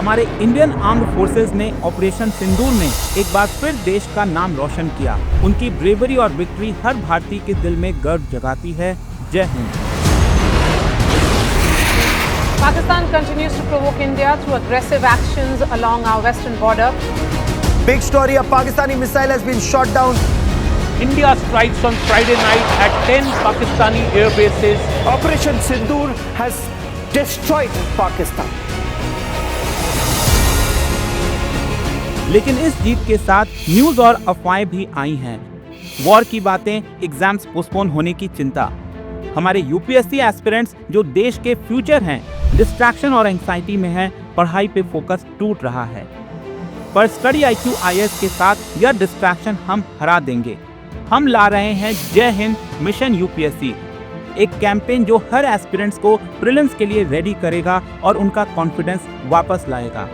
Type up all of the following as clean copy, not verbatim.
हमारे Indian armed forces ने operation सिंदूर में एक बार फिर देश का नाम रोशन किया। उनकी ब्रेवरी और विक्ट्री हर भारतीय के दिल में गर्व जगाती है। जय Hind. Pakistan continues to provoke India through aggressive actions along our western border. Big story, a Pakistani missile has been shot down. India strikes on Friday night at 10 Pakistani air bases. Operation Sindoor has destroyed Pakistan. लेकिन इस जीत के साथ news और अफवाहें भी आई हैं। War की बातें, एग्जाम्स पोस्टपोन होने की चिंता। हमारे यूपीएससी एस्पिरेंट्स जो देश के फ्यूचर हैं, डिस्ट्रैक्शन और एंग्जाइटी में हैं, पढ़ाई पे फोकस टूट रहा है। पर स्टडी IQ IAS के साथ यह डिस्ट्रैक्शन हम हरा देंगे। हम ला रहे हैं जय हिंद मिशन यूपीएससी, एक कैंपेन जो हर एस्पिरेंट्स को प्रीलिम्स के लिए रेडी करेगा और उनका कॉन्फिडेंस वापस लाएगा।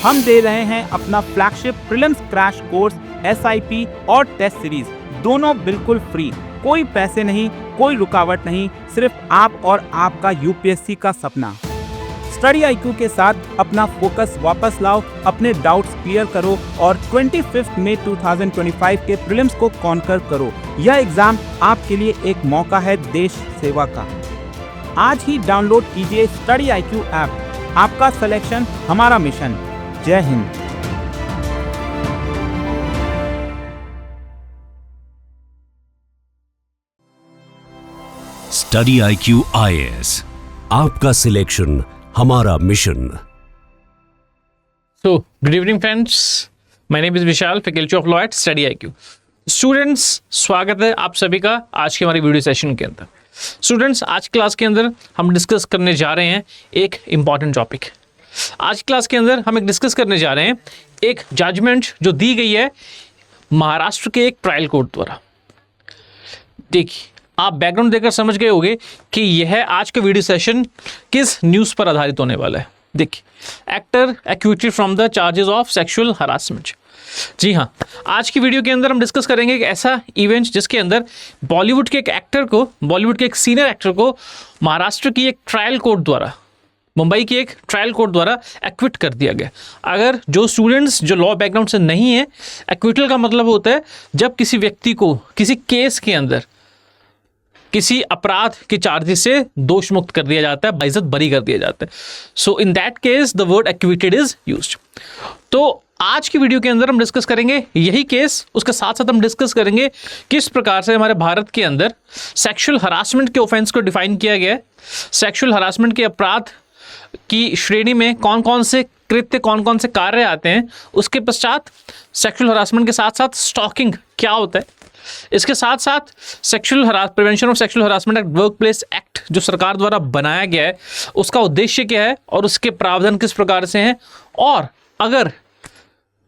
हम दे रहे हैं अपना flagship prelims crash course SIP और टेस्ट सीरीज, दोनों बिल्कुल फ्री। कोई पैसे नहीं, कोई रुकावट नहीं, सिर्फ आप और आपका यूपीएससी का सपना। स्टडी IQ के साथ अपना फोकस वापस लाओ, अपने डाउट्स क्लियर करो और 25 मई 2025 के प्रीलिम्स को कॉन्कर करो। यह एग्जाम आपके लिए एक मौका है देश सेवा का। आज ही डाउनलोड कीजिए स्टडी IQ ऐप। आपका सिलेक्शन हमारा मिशन। जय हिंद। स्टडी IQ IAS, आपका सिलेक्शन हमारा mission. So, good evening friends. My name is Vishal, faculty of law at Study IQ. Students, स्वागत है आप सभी का आज के हमारी वीडियो सेशन के अंदर। Students, आज क्लास के अंदर हम डिस्कस करने जा रहे हैं एक इम्पॉर्टेंट टॉपिक। आज क्लास के अंदर हम एक डिस्कस करने जा रहे हैं एक जजमेंट जो दी गई है महाराष्ट्र के एक ट्रायल कोर्ट द्वारा। देखिए, आप बैकग्राउंड देखकर समझ गए होंगे कि यह आज का वीडियो सेशन किस न्यूज़ पर आधारित होने वाला है। देखिए, actor acquitted from the charges of sexual harassment. जी हाँ, आज की वीडियो के अंदर हम डिस्कस करेंगे एक ऐसा इवेंट जिसके अंदर बॉलीवुड के एक एक्टर को, बॉलीवुड के एक सीनियर एक्टर को महाराष्ट्र की एक ट्रायल कोर्ट द्वारा, मुंबई की एक ट्रायल कोर्ट द्वारा एक्विट कर दिया गया। अगर जो स्टूडेंट्स जो लॉ बैकग्राउंड से नहीं है, एक्विटल का मतलब होता है जब किसी व्यक्ति को किसी केस के अंदर किसी अपराध के चार्जेस से दोष मुक्त कर दिया जाता है, बाइज्जत बरी कर दिया जाता है। So in that case the word acquitted is used. तो आज की वीडियो के अंदर हम डिस्कस करेंगे यही केस, उसके साथ साथ हम डिस्कस करेंगे किस प्रकार से हमारे भारत के अंदर सेक्सुअल हरासमेंट के ऑफेंस को डिफाइन किया गया है, सेक्सुअल हरासमेंट के अपराध की श्रेणी में कौन कौन से कृत्य, कौन कौन से कार्य आते हैं। उसके पश्चात सेक्सुअल हरासमेंट के साथ साथ स्टॉकिंग क्या होता है, इसके साथ साथ prevention of sexual harassment at work place act जो सरकार द्वारा बनाया गया है, उसका उद्देश्य क्या है और उसके प्रावधान किस प्रकार से हैं, और अगर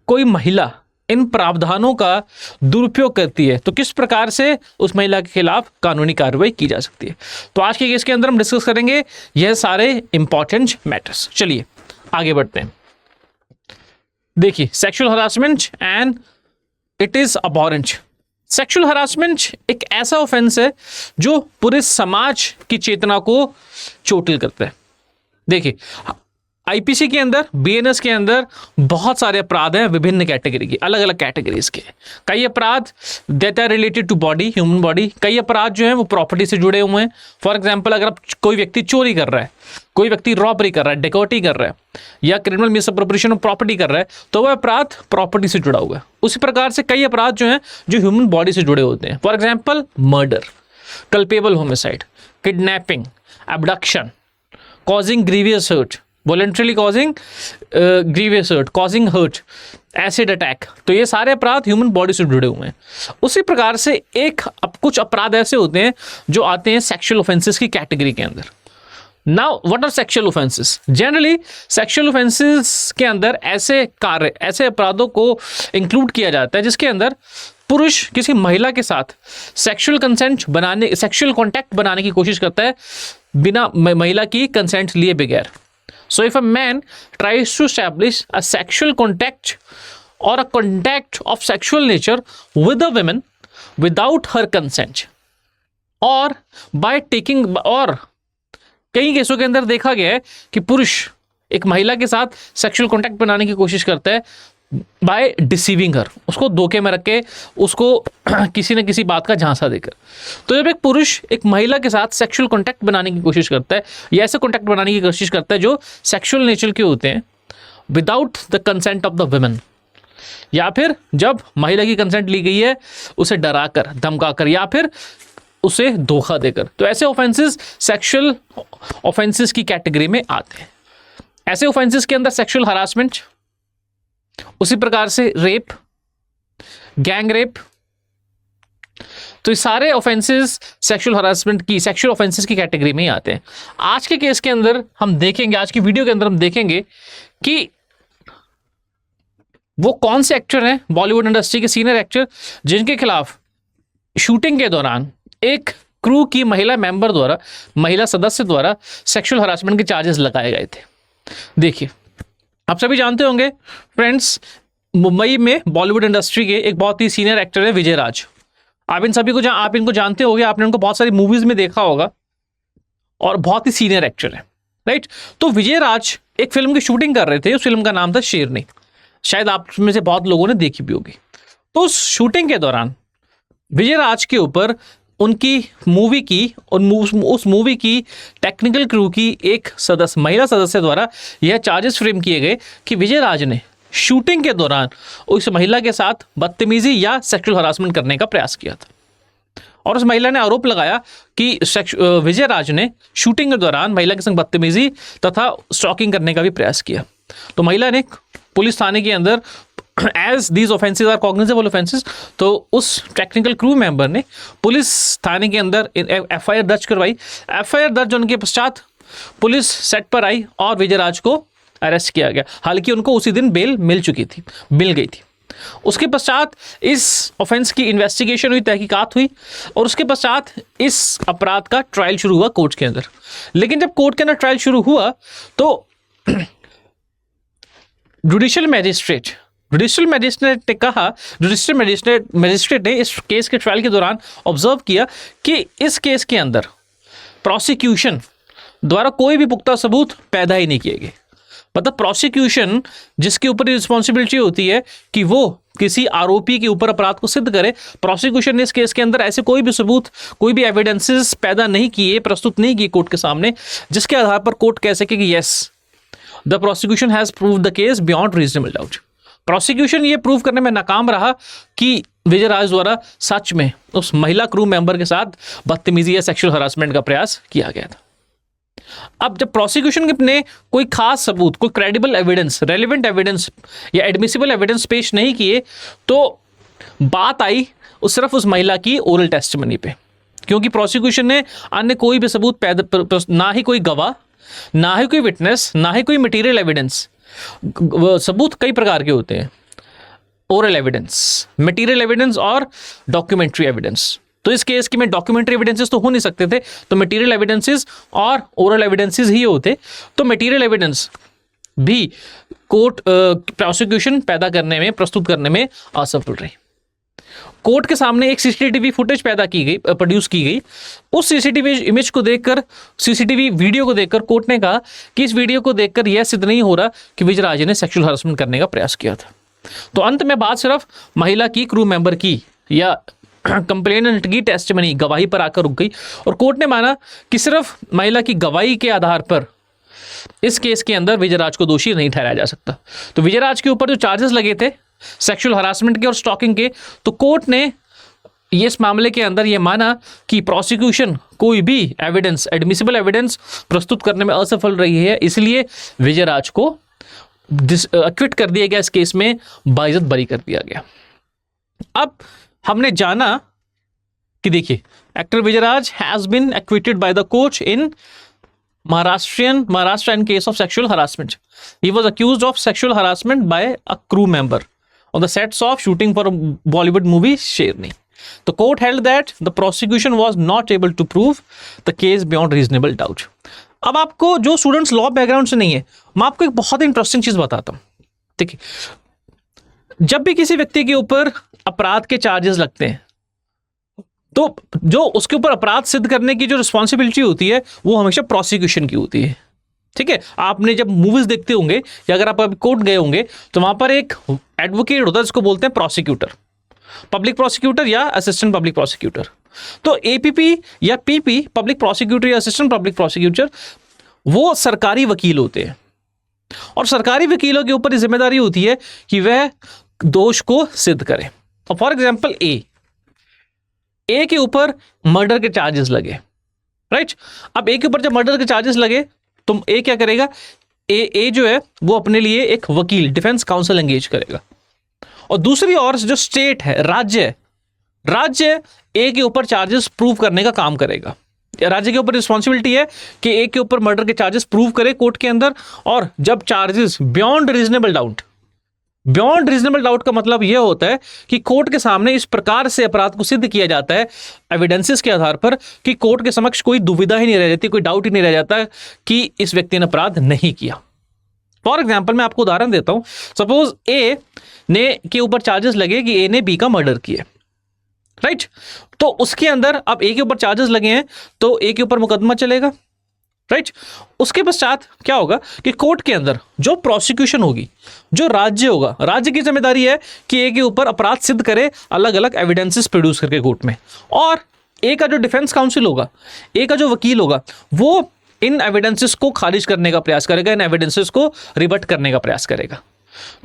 कोई महिला इन प्रावधानों का दुरुपयोग करती है तो किस प्रकार से उस महिला के खिलाफ कानूनी कार्रवाई की जा सकती है। तो आज के केस के अंदर हम डिस्कस करेंगे यह सारे इंपॉर्टेंट मैटर्स। चलिए आगे बढ़ते हैं। देखिए, sexual harassment and it is abhorrent. Sexual harassment एक ऐसा ऑफेंस है जो पूरे समाज की चेतना को चोटिल करता है। देखिए, IPC के अंदर, BNS के अंदर बहुत सारे अपराध हैं विभिन्न कैटेगरी के, अलग अलग कैटेगरीज के। कई अपराध that are related to body, human body. कई अपराध जो हैं वो प्रॉपर्टी से जुड़े हुए हैं। फॉर एग्जांपल, अगर आप कोई व्यक्ति चोरी कर रहा है, कोई व्यक्ति रॉबरी कर रहा है, डेकोटी कर रहा है या क्रिमिनल मिसअप्रोप्रिएशन ऑफ प्रॉपर्टी कर रहा है, तो वह अपराध प्रॉपर्टी से जुड़ा हुआ है। उसी प्रकार से कई अपराध जो हैं जो ह्यूमन बॉडी से जुड़े होते हैं। For example, murder, culpable homicide, kidnapping, abduction, causing grievous hurt, voluntarily causing grievous hurt, causing hurt, acid attack. तो ये सारे अपराध ह्यूमन बॉडी से जुड़े हुए हैं। उसी प्रकार से कुछ अपराध ऐसे होते हैं जो आते हैं सेक्सुअल ऑफेंसेस की कैटेगरी के अंदर। Now what are sexual offences? Generally sexual offences के अंदर ऐसे कार्य, ऐसे अपराधों को इंक्लूड किया जाता है जिसके अंदर पुरुष किसी महिला के साथ सेक्सुअल कॉन्टैक्ट बनाने की कोशिश करता है बिना महिला की कंसेंट लिए बगैर। So if a man tries to establish a sexual contact or a contact of sexual nature with a woman without her consent, or by taking, और कई केसों के अंदर देखा गया है कि पुरुष एक महिला के साथ सेक्सुअल कॉन्टैक्ट बनाने की कोशिश करता है बाय डिसीविंग हर, उसको धोखे में रख के, उसको किसी न किसी बात का झांसा देकर। तो जब एक पुरुष एक महिला के साथ सेक्सुअल कॉन्टैक्ट बनाने की कोशिश करता है या ऐसे कॉन्टैक्ट बनाने की कोशिश करता है जो सेक्सुअल नेचर के होते हैं without the consent of the women, या फिर जब महिला की कंसेंट ली गई है उसे डराकर, धमकाकर या फिर उसे धोखा देकर, तो ऐसे ऑफेंसेस सेक्सुअल ऑफेंसेस की कैटेगरी में आते हैं। ऐसे ऑफेंसेस के अंदर सेक्सुअल हरासमेंट, उसी प्रकार से रेप, गैंग रेप, तो ये सारे ऑफेंसेस सेक्सुअल हरासमेंट की, सेक्सुअल ऑफेंसेस की कैटेगरी में ही आते हैं। आज के केस के अंदर हम देखेंगे, आज की वीडियो के अंदर हम देखेंगे कि वो कौन से एक्टर हैं बॉलीवुड इंडस्ट्री के सीनियर एक्टर जिनके खिलाफ शूटिंग के दौरान एक क्रू की महिला मेंबर द्वारा, महिला सदस्य द्वारा सेक्सुअल हरासमेंट के चार्जेस लगाए गए थे। देखिए, आप सभी जानते होंगे फ्रेंड्स, मुंबई में बॉलीवुड इंडस्ट्री के एक बहुत ही सीनियर एक्टर है विजय राज। आप इनको जानते होंगे, आपने उनको बहुत सारी मूवीज में देखा होगा और बहुत ही सीनियर एक्टर है, राइट। तो विजय राज एक फिल्म की शूटिंग कर रहे थे, उस फिल्म का नाम था शेरनी, शायद आप में से बहुत लोगों ने देखी भी होगी। तो उस शूटिंग के दौरान विजय राज के ऊपर उनकी मूवी की और उस मूवी की टेक्निकल क्रू की एक सदस्य, महिला सदस्य द्वारा यह चार्जेस फ्रेम किए गए कि विजय राज ने शूटिंग के दौरान उस महिला के साथ बदतमीजी या सेक्सुअल हरासमेंट करने का प्रयास किया था। और उस महिला ने आरोप लगाया कि विजय राज ने शूटिंग के दौरान महिला के संग बदतमीजी तथा स्टॉकिंग करने का भी प्रयास किया। तो महिला ने पुलिस थाने के अंदर, as these offences are cognizable offences, तो उस टेक्निकल क्रू मेंबर ने पुलिस थाने के अंदर एफआईआर दर्ज करवाई। एफआईआर दर्ज होने के पश्चात पुलिस सेट पर आई और विजय राज को अरेस्ट किया गया। हालांकि उनको उसी दिन बेल मिल गई थी। उसके पश्चात इस ऑफेंस की इन्वेस्टिगेशन हुई, तहकीकात हुई और उसके पश्चात इस अपराध का ट्रायल शुरू हुआ कोर्ट के अंदर। लेकिन जब कोर्ट के अंदर ट्रायल शुरू हुआ तो जुडिशियल मजिस्ट्रेट ने इस केस के ट्रायल के दौरान ऑब्जर्व किया कि इस केस के अंदर प्रोसिक्यूशन द्वारा कोई भी पुख्ता सबूत पैदा ही नहीं किए गए। मतलब प्रोसिक्यूशन जिसके ऊपर रिस्पॉन्सिबिलिटी होती है कि वो किसी आरोपी के ऊपर अपराध को सिद्ध करे, प्रोसिक्यूशन ने इस केस के अंदर ऐसे कोई भी सबूत, कोई भी एविडेंसेस पैदा नहीं किए, प्रस्तुत नहीं किए कोर्ट के सामने, जिसके आधार पर कोर्ट कह सके कि yes, the prosecution has proved the case beyond reasonable doubt. Prosecution ये प्रूव करने में नाकाम रहा कि विजय राज द्वारा सच में उस महिला क्रू मेंबर के साथ बदतमीजी या सेक्सुअल हरासमेंट का प्रयास किया गया था। अब जब प्रोसिक्यूशन ने कोई खास सबूत, कोई क्रेडिबल एविडेंस, रेलिवेंट एविडेंस या एडमिसिबल एविडेंस पेश नहीं किए, तो बात आई सिर्फ उस महिला की ओरल टेस्टिमनी पे, क्योंकि प्रोसिक्यूशन ने अन्य कोई भी सबूत पैदा, ना ही कोई गवाह, ना ही कोई विटनेस, ना ही कोई मटेरियल एविडेंस। सबूत कई प्रकार के होते हैं, ओरल एविडेंस, मटेरियल एविडेंस और डॉक्यूमेंट्री एविडेंस। तो इस केस की में डॉक्यूमेंट्री एविडेंसेस तो हो नहीं सकते थे, तो मटेरियल एविडेंसेस और ओरल एविडेंसेस ही होते। तो मटेरियल एविडेंस भी कोर्ट प्रोसिक्यूशन पैदा करने में, प्रस्तुत करने में असफल रही। कोर्ट के सामने एक सीसीटीवी फुटेज प्रोड्यूस की गई। उस सीसीटीवी इमेज को देखकर, सीसीटीवी वीडियो को देखकर कोर्ट ने कहा कि इस वीडियो को देखकर यह सिद्ध नहीं हो रहा कि विजय राज ने सेक्सुअल हरासमेंट करने का प्रयास किया था। तो अंत में बात सिर्फ महिला की क्रू मेंबर की या कंप्लेनेंट की टेस्टिमनी, गवाही पर आकर रुक गई और कोर्ट ने माना कि सिर्फ महिला की गवाही के आधार पर इस केस के अंदर विजय राज को दोषी नहीं ठहराया जा सकता। तो विजय राज के ऊपर जो चार्जेस लगे थे सेक्सुअल हरासमेंट के और स्टॉकिंग के, तो कोर्ट ने इस मामले के अंदर यह माना कि प्रोसिक्यूशन कोई भी एविडेंस, एडमिसिबल एविडेंस प्रस्तुत करने में असफल रही है, इसलिए विजय राज को एक्विट कर दिया गया, इस केस में बाइज्जत बरी कर दिया गया। अब हमने जाना कि देखिए, actor Vijay Raaz has been acquitted by the court in Maharashtra in case of sexual harassment. He was accused of sexual harassment by a crew member on the sets of shooting for a Bollywood movie Sherni. The court held that the prosecution was not able to prove the case beyond reasonable doubt. अब आपको जो students law background से नहीं है, मैं आपको एक बहुत इंटरेस्टिंग चीज बताता हूँ। देखिए, जब भी किसी व्यक्ति के ऊपर अपराध के चार्जेस लगते हैं, तो जो उसके ऊपर अपराध सिद्ध करने की जो रिस्पॉन्सिबिलिटी होती है वो हमेशा प्रोसिक्यूशन की होती है। ठीक है, आपने जब मूवीज देखते होंगे या अगर आप अभी कोर्ट गए होंगे तो वहां पर एक एडवोकेट होता है जिसको बोलते हैं प्रोसिक्यूटर, पब्लिक प्रोसिक्यूटर या असिस्टेंट पब्लिक प्रोसिक्यूटर। तो एपीपी या पीपी, पब्लिक प्रोसिक्यूटर या असिस्टेंट पब्लिक प्रोसिक्यूटर, वो सरकारी वकील होते हैं और सरकारी वकीलों के ऊपर जिम्मेदारी होती है कि वह दोष को सिद्ध करें। और फॉर एग्जाम्पल ए के ऊपर मर्डर के चार्जेस लगे, राइट। अब ए के ऊपर जब मर्डर के चार्जेस लगे तो ए क्या करेगा, ए जो है वो अपने लिए एक वकील, डिफेंस काउंसिल एंगेज करेगा। और दूसरी ओर जो स्टेट है, राज्य ए के ऊपर चार्जेस प्रूव करने का काम करेगा। राज्य के ऊपर रिस्पॉन्सिबिलिटी है कि ए के ऊपर मर्डर के चार्जेस प्रूव करे कोर्ट के अंदर, और जब चार्जेस बियॉन्ड रीजनेबल डाउट का मतलब यह होता है कि कोर्ट के सामने इस प्रकार से अपराध को सिद्ध किया जाता है एविडेंसेस के आधार पर कि कोर्ट के समक्ष कोई दुविधा ही नहीं रह जाती, कोई डाउट ही नहीं रह जाता कि इस व्यक्ति ने अपराध नहीं किया। फॉर एग्जाम्पल मैं आपको उदाहरण देता हूं, सपोज ए ने के ऊपर चार्जेस लगे कि ए ने बी का मर्डर किया, राइट। तो उसके अंदर अब ए के ऊपर चार्जेस लगे हैं तो ए के ऊपर मुकदमा चलेगा, राइट। उसके पश्चात क्या होगा कि कोर्ट के अंदर जो प्रोसिक्यूशन होगी, जो राज्य होगा, राज्य की जिम्मेदारी है कि ए के ऊपर अपराध सिद्ध करे अलग अलग एविडेंसेस प्रोड्यूस करके कोर्ट में, और ए का जो डिफेंस काउंसिल होगा, ए का जो वकील होगा, वो इन एविडेंसेस को खारिज करने का प्रयास करेगा, इन एविडेंसेस को रिबट करने का प्रयास करेगा।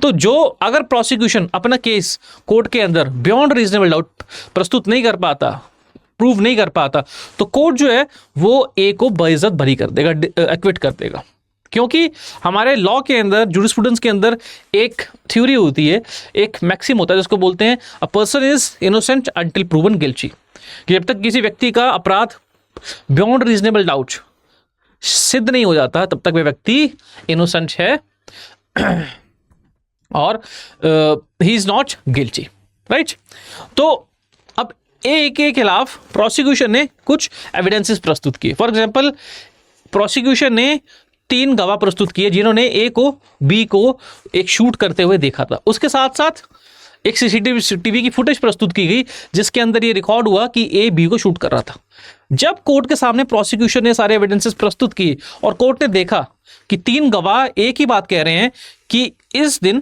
तो जो अगर प्रोसिक्यूशन अपना केस कोर्ट के अंदर बियॉन्ड रीजनेबल डाउट प्रस्तुत नहीं कर पाता, प्रूव नहीं कर पाता, तो कोर्ट जो है वो ए को बेइज्जत बरी कर देगा, एक्विट कर देगा। क्योंकि हमारे लॉ के अंदर, जूरिस्प्रूडेंस के अंदर एक थ्योरी होती है, एक मैक्सिम होता है जिसको बोलते हैं a person is innocent until proven guilty, कि जब तक किसी व्यक्ति का अपराध बियॉन्ड रीजनेबल डाउट सिद्ध नहीं हो जाता तब तक वह व्यक्ति इनोसेंट है और he is not guilty, right. तो अब ए के खिलाफ प्रोसिक्यूशन ने कुछ एविडेंसेस प्रस्तुत किए। फॉर एग्जांपल प्रोसिक्यूशन ने 3 गवाह प्रस्तुत किए जिन्होंने ए को बी को एक शूट करते हुए देखा था। उसके साथ साथ एक सीसीटीवी की फुटेज प्रस्तुत की गई जिसके अंदर ये रिकॉर्ड हुआ कि ए बी को शूट कर रहा था। जब कोर्ट के सामने प्रोसिक्यूशन ने सारे एविडेंसेस प्रस्तुत किए और कोर्ट ने देखा कि 3 गवाह एक ही बात कह रहे हैं कि इस दिन,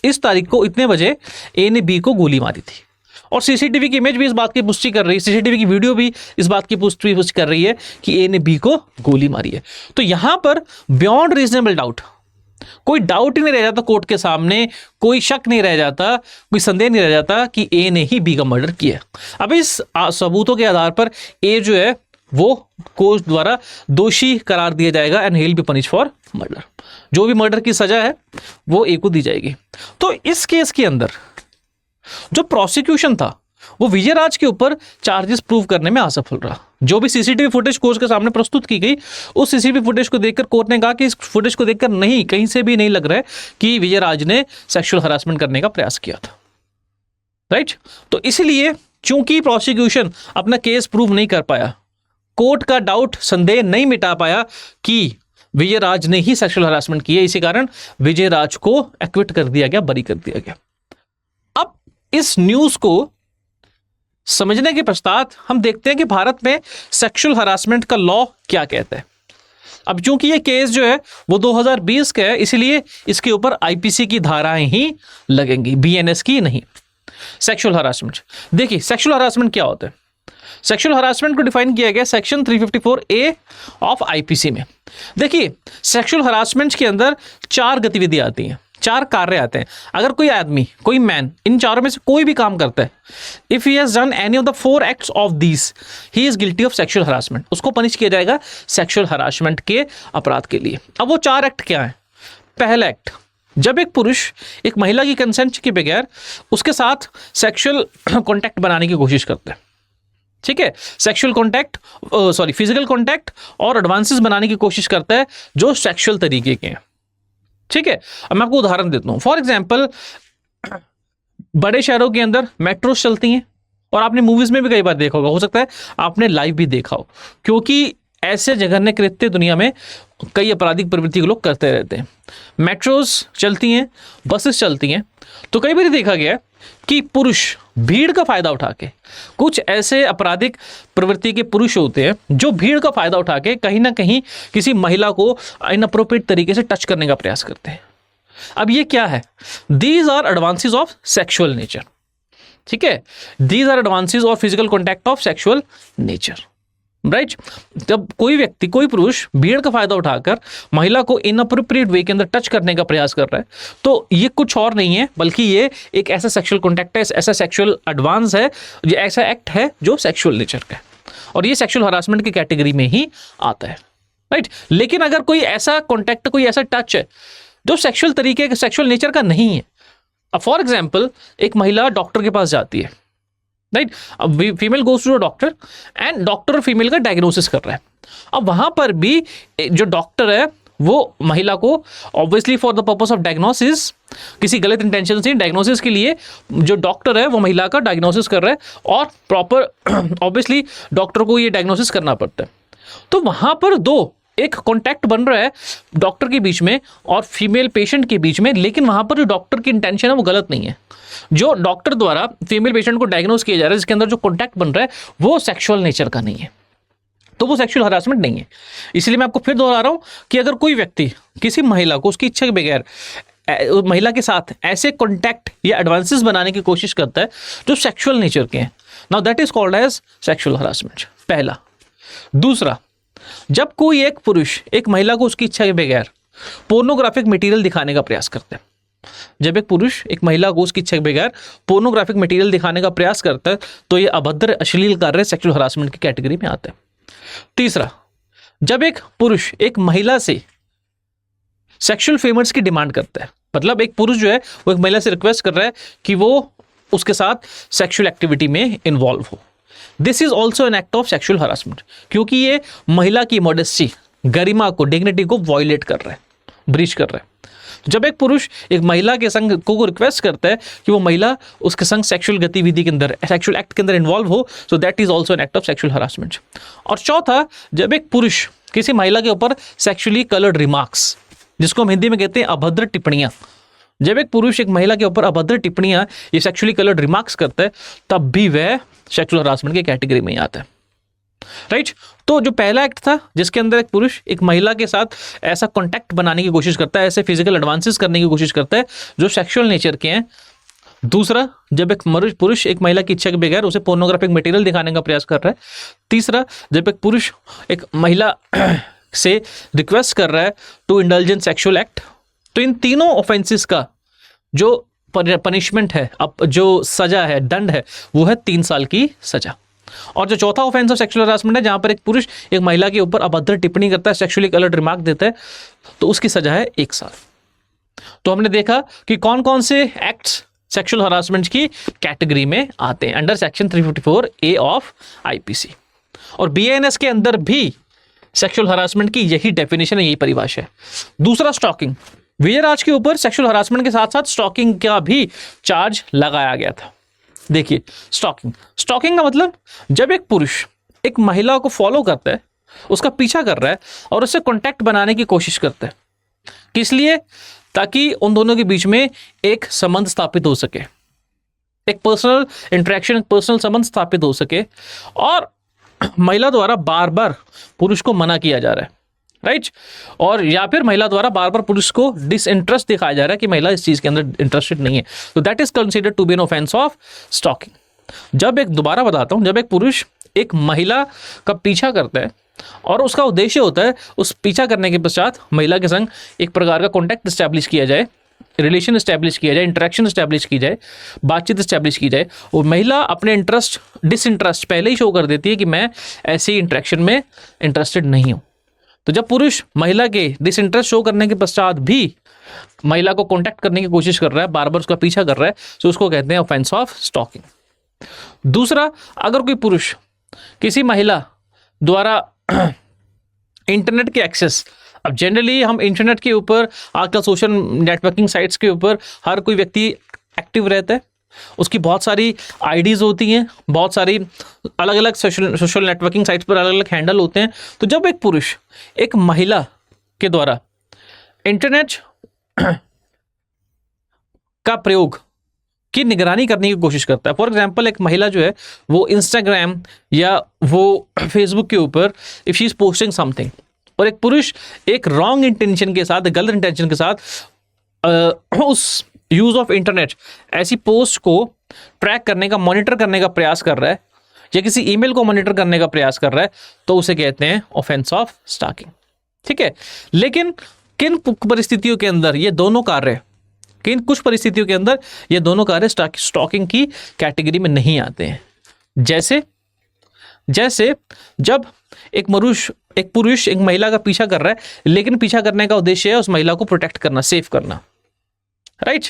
इस तारीख को इतने बजे ए ने बी को गोली मारी थी, और सीसीटीवी की इमेज भी इस बात की पुष्टि कर रही है, सीसीटीवी की वीडियो भी इस बात की पुष्टि कर रही है कि ए ने बी को गोली मारी है। तो यहां पर बियॉन्ड रीजनेबल डाउट, कोई डाउट ही नहीं रह जाता कोर्ट के सामने, कोई शक नहीं रह जाता, कोई संदेह नहीं रह जाता कि ए ने ही बी का मर्डर किया। अब इस सबूतों के आधार पर ए जो है वो कोर्ट द्वारा दोषी करार दिया जाएगा and he will be punish for murder. जो भी मर्डर की सजा है वो ए को दी जाएगी। तो इस केस के अंदर जो प्रोसिक्यूशन था वो विजयराज के ऊपर चार्जेस प्रूव करने में असफल रहा। जो भी सीसीटीवी फुटेज कोर्ट के सामने प्रस्तुत की गई, उस सीसीटीवी फुटेज को देखकर कोर्ट ने कहा कि इस फुटेज को देखकर नहीं, कहीं से भी नहीं लग रहा है कि विजयराज ने सेक्सुअल हरासमेंट करने का प्रयास किया था, राइट। तो इसलिए चूंकि प्रोसिक्यूशन अपना केस प्रूव नहीं कर पाया, कोर्ट का डाउट, संदेह नहीं मिटा पाया कि विजयराज ने ही सेक्सुअल हरासमेंट की है, इसी कारण विजयराज को एक्विट कर दिया गया, बरी कर दिया गया। अब इस न्यूज को समझने के पश्चात हम देखते हैं कि भारत में सेक्सुअल हरासमेंट का लॉ क्या कहता है। अब चूंकि ये केस जो है वो 2020 का है, इसलिए इसके ऊपर आईपीसी की धाराएं ही लगेंगी, बीएनएस की नहीं। सेक्सुअल हरासमेंट, देखिए सेक्सुअल हरासमेंट क्या होता है। सेक्सुअल हरासमेंट को डिफाइन किया गया सेक्शन 354A ऑफ आईपीसी में। देखिए सेक्सुअल हरासमेंट के अंदर 4 गतिविधियां आती हैं, 4 कार्य आते हैं। अगर कोई आदमी, कोई मैन इन चारों में से कोई भी काम करता है, if he has done any of the 4 acts of these, he is guilty of sexual harassment. उसको पनिश किया जाएगा सेक्सुअल हरासमेंट के अपराध के लिए। अब वो 4 एक्ट क्या है। पहला एक्ट, जब एक पुरुष एक महिला की कंसेंट के बगैर उसके साथ सेक्सुअल कॉन्टैक्ट बनाने की कोशिश करता है, ठीक है, सेक्सुअल कॉन्टैक्ट, फिजिकल कॉन्टैक्ट और एडवांसेस बनाने की कोशिश करता है जो सेक्सुअल तरीके के हैं, ठीक है। अब मैं आपको उदाहरण देता हूं। फॉर एग्जाम्पल, बड़े शहरों के अंदर मेट्रोस चलती हैं और आपने मूवीज में भी कई बार देखा होगा, हो सकता है आपने लाइव भी देखा हो, क्योंकि ऐसे जघन्य कृत्य दुनिया में कई आपराधिक प्रवृत्ति के लोग करते रहते हैं। मेट्रोज चलती हैं, बसेस चलती हैं, तो कई बार देखा गया है कि पुरुष भीड़ का फायदा उठा के, कुछ ऐसे आपराधिक प्रवृत्ति के पुरुष होते हैं जो भीड़ का फायदा उठा के कहीं ना कहीं किसी महिला को इनअप्रोप्रिएट तरीके से टच करने का प्रयास करते हैं। अब ये क्या है? These are advances of sexual nature, ठीक है, these are advances of physical contact of sexual nature, right. जब कोई व्यक्ति, कोई पुरुष भीड़ का फायदा उठाकर महिला को इनअप्रोप्रिएट वे के अंदर टच करने का प्रयास कर रहा है, तो ये कुछ और नहीं है बल्कि ये एक ऐसा सेक्सुअल कॉन्टैक्ट है, ऐसा सेक्सुअल एडवांस है, ये ऐसा एक्ट है जो सेक्सुअल नेचर का है, और ये सेक्सुअल हरासमेंट की कैटेगरी में ही आता है, राइट। लेकिन अगर कोई ऐसा कॉन्टैक्ट, कोई ऐसा टच है जो सेक्सुअल तरीके का, सेक्सुअल नेचर का नहीं है, अब फॉर एग्जाम्पल एक महिला डॉक्टर के पास जाती है, राइट, अब female goes to doctor and doctor female का डायग्नोसिस कर रहा है। अब वहां पर भी जो डॉक्टर है वो महिला को obviously for the purpose of diagnosis, किसी गलत इंटेंशन से डायग्नोसिस के लिए जो डॉक्टर है वो महिला का डायग्नोसिस कर रहा है और प्रॉपर ऑब्वियसली डॉक्टर को ये डायग्नोसिस करना पड़ता है। तो वहां पर एक कॉन्टैक्ट बन रहा है डॉक्टर के बीच में और फीमेल पेशेंट के बीच में, लेकिन वहां पर जो डॉक्टर की इंटेंशन है वो गलत नहीं है। जो डॉक्टर द्वारा फीमेल पेशेंट को डायग्नोस किया जा रहा है, जिसके अंदर जो कॉन्टैक्ट बन रहा है वो सेक्सुअल नेचर का नहीं है, तो वो सेक्सुअल हरासमेंट नहीं है। इसलिए मैं आपको फिर दोहरा रहा हूं कि अगर कोई व्यक्ति किसी महिला को उसकी इच्छा के बगैर महिला के साथ ऐसे कॉन्टैक्ट या एडवांसेस बनाने की कोशिश करता है जो सेक्सुअल नेचर के हैं, now that is called as sexual harassment, पहला। दूसरा, जब कोई एक पुरुष एक महिला को उसकी इच्छा के बगैर पोर्नोग्राफिक मटेरियल दिखाने का प्रयास करता है, जब एक पुरुष एक महिला को उसकी इच्छा के बगैर पोर्नोग्राफिक मटेरियल दिखाने का प्रयास करता है, तो यह अभद्र अश्लील कार्य सेक्सुअल हरासमेंट की कैटेगरी में आता है। तीसरा, जब एक पुरुष एक महिला से सेक्सुअल फेवर्स की डिमांड करता है, मतलब एक पुरुष जो है वो एक महिला से रिक्वेस्ट कर रहा है कि वो उसके साथ सेक्सुअल एक्टिविटी में इन्वॉल्व हो, this is also an act of sexual harassment, क्योंकि ये महिला की मॉडेस्टी, गरिमा को, डिग्निटी को वायलेट कर रहा है, ब्रीच कर रहा है। जब एक पुरुष एक महिला के संग को रिक्वेस्ट करता है कि वो महिला उसके संग सेक्सुअल गतिविधि के अंदर, सेक्सुअल एक्ट के अंदर इन्वॉल्व हो, so that is also an act of sexual harassment. और चौथा, जब एक पुरुष किसी महिला के ऊपर सेक्सुअली कलर्ड रिमार्क्स, जिसको हम हिंदी में कहते हैं अभद्र टिप्पणियां, जब एक पुरुष एक महिला के ऊपर अभद्र टिप्पणियां, ये सेक्सुअली कलर्ड रिमार्क्स करता है, तब भी वह सेक्सुअल हरासमेंट की कैटेगरी में ही आता है, राइट। तो जो पहला एक्ट था जिसके अंदर एक पुरुष एक महिला के साथ ऐसा कॉन्टैक्ट बनाने की कोशिश करता है, ऐसे फिजिकल एडवांसेस करने की कोशिश करता है जो सेक्सुअल नेचर के हैं। दूसरा, जब एक पुरुष एक महिला की इच्छा के बगैर उसे पोर्नोग्राफिक मटेरियल दिखाने का प्रयास कर रहा है। तीसरा, जब एक पुरुष एक महिला से रिक्वेस्ट कर रहा है to indulge in sexual act. तो इन तीनों ऑफेंसेस का जो पनिशमेंट है, अब जो सजा है, दंड है, वो है 3 साल की सजा। और जो चौथा ऑफेंस ऑफ सेक्सुअल हरासमेंट है, जहां पर एक पुरुष एक महिला के ऊपर अभद्र टिप्पणी करता है, सेक्सुअली कलर्ड रिमार्क देता है, तो उसकी सजा है 1 साल। तो हमने देखा कि कौन कौन से एक्ट्स सेक्सुअल हरासमेंट की कैटेगरी में आते हैं under section 354A of IPC. और बीएनएस के अंदर भी सेक्सुअल हरासमेंट की यही डेफिनेशन है, यही परिभाषा है। दूसरा, स्टॉकिंग। विजयराज के ऊपर सेक्सुअल हरासमेंट के साथ साथ स्टॉकिंग का भी चार्ज लगाया गया था। देखिए, स्टॉकिंग का मतलब जब एक पुरुष एक महिला को फॉलो करता है, उसका पीछा कर रहा है और उससे कांटेक्ट बनाने की कोशिश करता है, किस लिए? ताकि उन दोनों के बीच में एक संबंध स्थापित हो सके, एक पर्सनल इंटरेक्शन, एक पर्सनल संबंध स्थापित हो सके, और महिला द्वारा बार बार पुरुष को मना किया जा रहा है, राइट। और या फिर महिला द्वारा बार बार पुरुष को डिसइंटरेस्ट दिखाया जा रहा है कि महिला इस चीज के अंदर इंटरेस्टेड नहीं है, तो that is considered to be an offence of stalking. जब एक, दोबारा बताता हूं, जब एक पुरुष एक महिला का पीछा करता है और उसका उद्देश्य होता है उस पीछा करने के पश्चात महिला के संग एक प्रकार का कॉन्टैक्ट इस्टेब्लिश किया जाए, रिलेशन इस्टेब्लिश किया जाए, इंटरेक्शन इस्टेब्लिश की जाए, बातचीत इस्टेब्लिश की जाए, और महिला अपने इंटरेस्ट, डिसइंटरेस्ट पहले ही शो कर देती है कि मैं ऐसी इंटरेक्शन में इंटरेस्टेड नहीं हूँ। तो जब पुरुष महिला के डिसइंटरेस्ट शो करने के पश्चात भी महिला को कांटेक्ट करने की कोशिश कर रहा है, बार बार उसका पीछा कर रहा है, तो उसको कहते हैं ऑफेंस ऑफ स्टॉकिंग। दूसरा, अगर कोई पुरुष किसी महिला द्वारा इंटरनेट के एक्सेस, अब जनरली हम इंटरनेट के ऊपर, आजकल सोशल नेटवर्किंग साइट्स के ऊपर हर कोई व्यक्ति एक्टिव रहता है, उसकी बहुत सारी आईडीज़ होती हैं, बहुत सारी अलग अलग सोशल नेटवर्किंग साइट्स पर अलग अलग हैंडल होते हैं। तो जब एक पुरुष एक महिला के द्वारा इंटरनेट का प्रयोग की निगरानी करने की कोशिश करता है। फॉर एग्जाम्पल, एक महिला जो है वो इंस्टाग्राम या वो फेसबुक के ऊपर if she is posting something, और एक पुरुष एक रॉन्ग इंटेंशन के साथ, गलत इंटेंशन के साथ उस यूज ऑफ इंटरनेट ऐसी पोस्ट को ट्रैक करने का, मॉनिटर करने का प्रयास कर रहा है, या किसी ईमेल को मॉनिटर करने का प्रयास कर रहा है, तो उसे कहते हैं ऑफेंस ऑफ स्टॉकिंग। ठीक है, लेकिन किन परिस्थितियों के अंदर ये दोनों कार्य, किन कुछ परिस्थितियों के अंदर ये दोनों कार्य स्टॉकिंग की कैटेगरी में नहीं आते हैं। जैसे जब एक पुरुष एक महिला का पीछा कर रहा है, लेकिन पीछा करने का उद्देश्य है उस महिला को प्रोटेक्ट करना, सेव करना, राइट,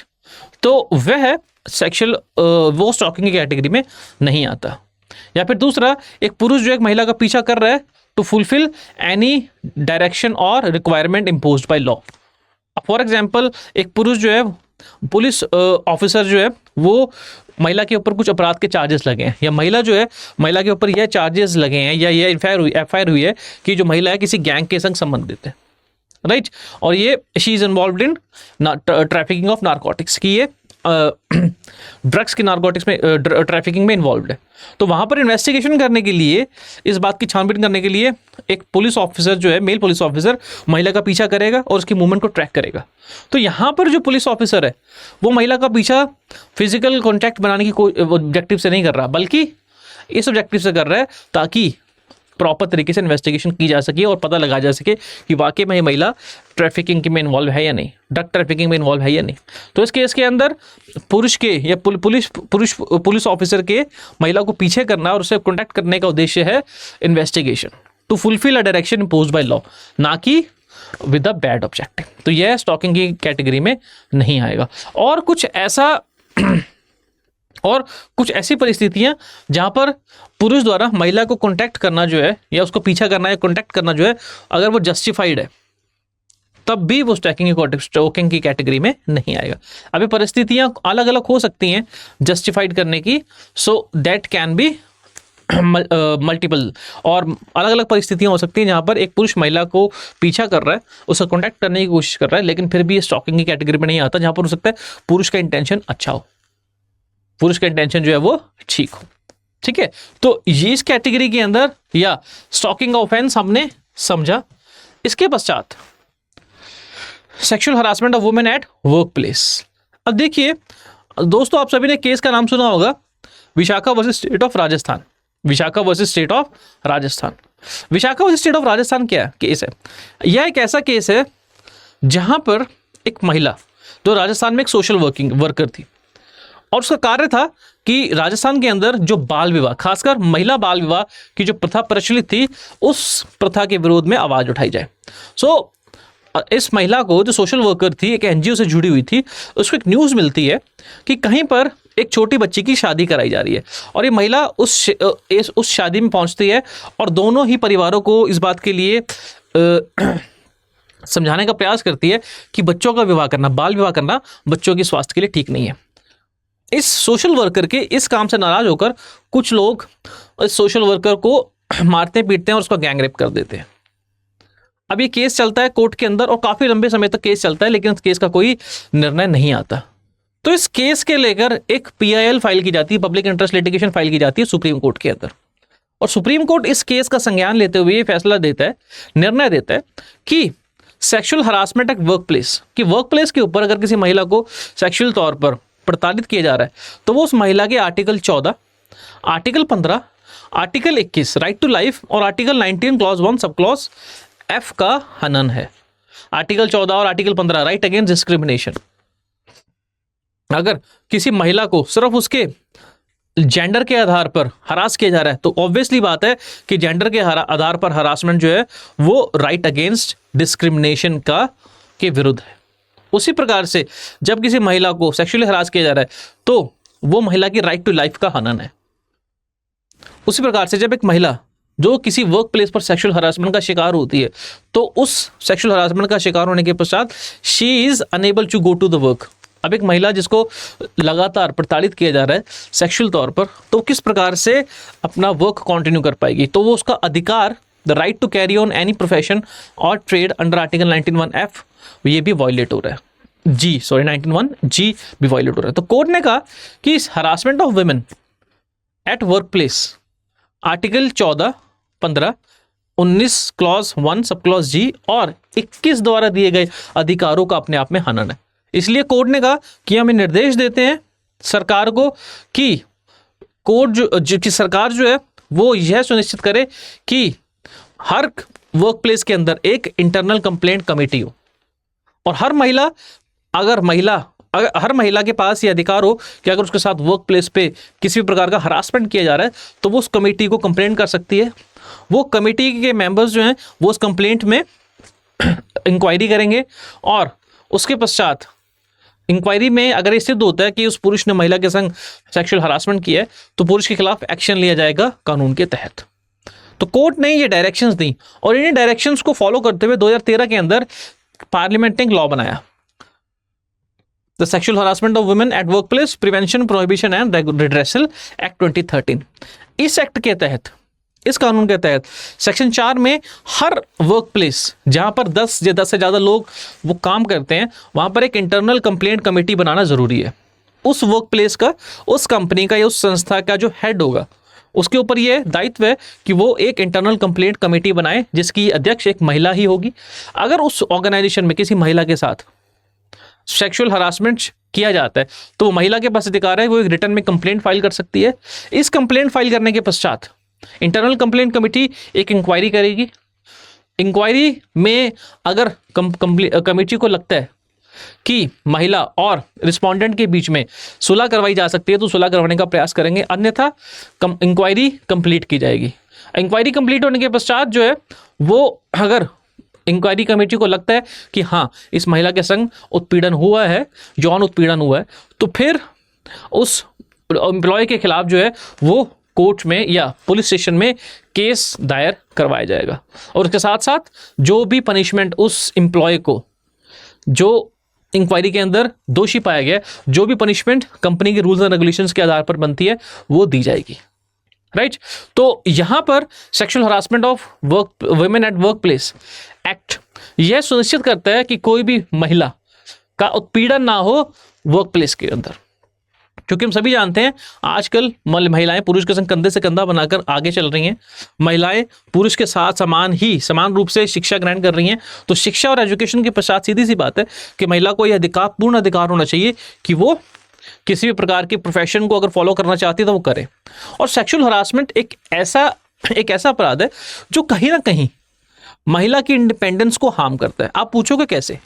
तो वह सेक्सुअल वो स्टॉकिंग की कैटेगरी में नहीं आता। या फिर दूसरा, एक पुरुष जो एक महिला का पीछा कर रहा है टू फुलफिल एनी डायरेक्शन और requirement imposed by law. For example, एक पुरुष जो है, पुलिस ऑफिसर जो है, वो महिला के ऊपर कुछ अपराध के चार्जेस लगे हैं, या महिला जो है, महिला के ऊपर यह चार्जेस लगे हैं या ये एफआईआर हुई है कि जो महिला है किसी गैंग के संग संबंधित है, राइट, और ये she is involved in trafficking of narcotics, की ये ड्रग्स की नारकोटिक्स में ट्रैफिकिंग में इन्वॉल्व्ड है। तो वहाँ पर इन्वेस्टिगेशन करने के लिए, इस बात की छानबीन करने के लिए एक पुलिस ऑफिसर जो है, मेल पुलिस ऑफिसर, महिला का पीछा करेगा और उसकी मूवमेंट को ट्रैक करेगा। तो यहाँ पर जो पुलिस ऑफिसर है वो महिला का पीछा फिजिकल कॉन्टैक्ट बनाने की कोई ऑब्जेक्टिव से नहीं कर रहा, बल्कि इस ऑब्जेक्टिव से कर रहा है ताकि प्रॉपर तरीके से इन्वेस्टिगेशन की जा सके और पता लगा जा सके कि वाकई में ये महिला ट्रैफिकिंग में इन्वॉल्व है या नहीं, ड्रग ट्रैफिकिंग में इन्वॉल्व है या नहीं। तो इस केस के अंदर पुरुष के या पुलिस ऑफिसर के महिला को पीछे करना और उसे कॉन्टैक्ट करने का उद्देश्य है investigation to fulfil a direction imposed by law, ना कि विद अ बैड ऑब्जेक्टिव। तो यह स्टॉकिंग की कैटेगरी में नहीं आएगा। और कुछ ऐसी परिस्थितियां जहां पर पुरुष द्वारा महिला को कांटेक्ट करना जो है, या उसको पीछा करना या कांटेक्ट करना जो है, अगर वो जस्टिफाइड है, तब भी वो स्टॉकिंग की कैटेगरी में नहीं आएगा। अभी परिस्थितियां अलग अलग हो सकती हैं जस्टिफाइड करने की, so that can be multiple, और अलग अलग परिस्थितियां हो सकती हैं जहां पर एक पुरुष महिला को पीछा कर रहा है, उसे कांटेक्ट करने की कोशिश कर रहा है, लेकिन फिर भी ये स्टॉकिंग की कैटेगरी में नहीं आता, जहां पर हो सकता है पुरुष का इंटेंशन अच्छा हो, पुरुष का इंटेंशन जो है वो ठीक हो। ठीक है, तो ये इस कैटेगरी के अंदर या स्टॉकिंग ऑफेंस हमने समझा। इसके पश्चात sexual harassment of women at work place. अब देखिए दोस्तों, आप सभी ने केस का नाम सुना होगा, Vishakha versus state of Rajasthan. Vishakha versus state of Rajasthan. Vishakha versus state of Rajasthan क्या केस है? यह एक ऐसा केस है जहां पर एक महिला जो राजस्थान में एक सोशल वर्कर थी, और उसका कार्य था कि राजस्थान के अंदर जो बाल विवाह, खासकर महिला बाल विवाह की जो प्रथा प्रचलित थी, उस प्रथा के विरोध में आवाज उठाई जाए। सो इस महिला को, जो सोशल वर्कर थी, एक एनजीओ से जुड़ी हुई थी, उसको एक न्यूज़ मिलती है कि कहीं पर एक छोटी बच्ची की शादी कराई जा रही है, और ये महिला उस शादी में पहुंचती है और दोनों ही परिवारों को इस बात के लिए समझाने का प्रयास करती है कि बच्चों का विवाह करना, बाल विवाह करना बच्चों के स्वास्थ्य के लिए ठीक नहीं है। इस सोशल वर्कर के इस काम से नाराज होकर कुछ लोग इस सोशल वर्कर को मारते पीटते हैं और उसका गैंग रेप कर देते हैं। अब ये केस चलता है कोर्ट के अंदर और काफी लंबे समय तक केस चलता है, लेकिन इस केस का कोई निर्णय नहीं आता। तो इस केस के लेकर एक PIL फाइल की जाती है, पब्लिक इंटरेस्ट लिटिगेशन फाइल की जाती है सुप्रीम कोर्ट के अंदर, और सुप्रीम कोर्ट इस केस का संज्ञान लेते हुए ये फैसला देता है, निर्णय देता है कि sexual harassment at work place, कि वर्क प्लेस के ऊपर अगर किसी महिला को सेक्सुअल तौर पर प्रताड़ित किया जा रहा है, तो वो उस महिला के article 14, article 15, article 21 right to life और article 19 clause 1 sub clause F का हनन है। आर्टिकल 14 और आर्टिकल 15 राइट अगेंस्ट डिस्क्रिमिनेशन। अगर किसी महिला को सिर्फ उसके जेंडर के आधार पर हरास किया जा रहा है, तो ऑब्वियसली बात है कि जेंडर के आधार पर हरासमेंट जो है वो राइट अगेंस्ट डिस्क्रिमिनेशन के विरुद्ध है। उसी प्रकार से जब किसी महिला को सेक्सुअली हरास किया जा रहा है, तो वो महिला की राइट टू लाइफ का हनन है। उसी प्रकार से जब एक महिला जो किसी वर्क प्लेस पर सेक्सुअल हरासमेंट का शिकार होती है, तो उस सेक्सुअल हरासमेंट का शिकार होने के पश्चात she is unable to go to the work. अब एक महिला जिसको लगातार प्रताड़ित किया जा रहा है सेक्सुअल तौर पर, तो किस प्रकार से अपना वर्क कंटिन्यू कर पाएगी? तो वो उसका अधिकार the right to carry on any profession और ट्रेड अंडर आर्टिकल 19(1)(f) ये भी वायलेट हो रहा है। 19(1)(g) भी वायलेट हो रहा है। तो कोर्ट ने कहा कि harassment of women at work place article 14, 15, 19 clause 1 sub clause जी और 21 द्वारा दिए गए अधिकारों का अपने आप में हनन है। इसलिए कोर्ट ने कहा कि हम निर्देश देते हैं सरकार को कि कोर्ट कि सरकार जो है वो यह सुनिश्चित करे कि हर वर्क प्लेस के अंदर एक इंटरनल कंप्लेंट कमेटी हो और हर महिला के पास ये अधिकार हो कि अगर उसके साथ वर्क प्लेस पे किसी भी प्रकार का हरासमेंट किया जा रहा है तो वो उस कमेटी को कंप्लेंट कर सकती है। वो कमेटी के मेंबर्स जो हैं वो उस कंप्लेंट में इंक्वायरी करेंगे और उसके पश्चात इंक्वायरी में अगर ये सिद्ध होता है कि उस पुरुष ने महिला के संग सेक्सुअल हरासमेंट किया है तो पुरुष के खिलाफ एक्शन लिया जाएगा कानून के तहत। तो कोर्ट ने ये डायरेक्शंस दी और इन्हीं डायरेक्शंस को फॉलो करते हुए 2013 के अंदर पार्लियामेंट ने एक लॉ बनाया, the sexual harassment of women at work place prevention prohibition and redressal act 2013। इस एक्ट के तहत, इस कानून के तहत सेक्शन 4 में हर वर्क प्लेस जहां पर 10 से ज़्यादा लोग वो काम करते हैं वहां पर एक इंटरनल कंप्लेंट कमेटी बनाना जरूरी है। उस वर्क प्लेस का, उस कंपनी का या उस संस्था का जो हेड होगा उसके ऊपर यह दायित्व है कि वो एक इंटरनल कंप्लेंट कमेटी बनाए जिसकी अध्यक्ष एक महिला ही होगी। अगर उस ऑर्गेनाइजेशन में किसी महिला के साथ सेक्सुअल हरासमेंट किया जाता है तो वो महिला के पास अधिकार है, वो एक रिटर्न में कंप्लेंट फाइल कर सकती है। इस कंप्लेंट फाइल करने के पश्चात इंटरनल कंप्लेंट कमेटी एक इंक्वायरी करेगी। इंक्वायरी में अगर कमेटी को लगता है कि महिला और रिस्पोंडेंट के बीच में सुलह करवाई जा सकती है तो सुलह करवाने का प्रयास करेंगे, अन्यथा इंक्वायरी कंप्लीट की जाएगी। इंक्वायरी कंप्लीट होने के पश्चात जो है वो अगर इंक्वायरी कमेटी को लगता है कि हाँ इस महिला के संग उत्पीड़न हुआ है, यौन उत्पीड़न हुआ है, तो फिर उस एम्प्लॉय के खिलाफ जो है वो कोर्ट में या पुलिस स्टेशन में केस दायर करवाया जाएगा और उसके साथ साथ जो भी पनिशमेंट उस एम्प्लॉय को जो इंक्वायरी के अंदर दोषी पाया गया, जो भी पनिशमेंट कंपनी के रूल्स एंड रेगुलेशंस के आधार पर बनती है वो दी जाएगी। राइट तो यहां पर sexual harassment of women at work place act यह सुनिश्चित करता है कि कोई भी महिला का उत्पीड़न ना हो वर्क प्लेस के अंदर, क्योंकि हम सभी जानते हैं आजकल महिलाएं पुरुष के संग कंधे से कंधा बनाकर आगे चल रही हैं। महिलाएं पुरुष के साथ समान रूप से शिक्षा ग्रहण कर रही हैं। तो शिक्षा और एजुकेशन के पश्चात सीधी सी बात है कि महिला को यह पूर्ण अधिकार होना चाहिए कि वो किसी भी प्रकार के प्रोफेशन को अगर फॉलो करना चाहती है तो वो करे। और सेक्सुअल हरासमेंट एक ऐसा अपराध है जो कहीं ना कहीं महिला की इंडिपेंडेंस को हार्म करता है। आप पूछोगे कैसे?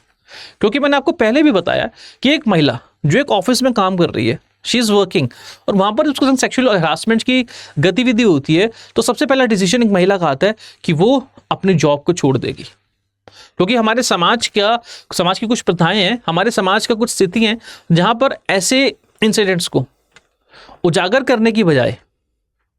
क्योंकि मैंने आपको पहले भी बताया कि एक महिला जो एक ऑफिस में काम कर रही है, शी इज़ वर्किंग, और वहाँ पर उसके संग सेक्सुअल हरासमेंट की गतिविधि होती है, तो सबसे पहला डिसीजन एक महिला का आता है कि वो अपनी जॉब को छोड़ देगी। क्योंकि हमारे समाज की कुछ प्रथाएं हैं, हमारे समाज का कुछ स्थिति हैं जहाँ पर ऐसे इंसिडेंट्स को उजागर करने की बजाय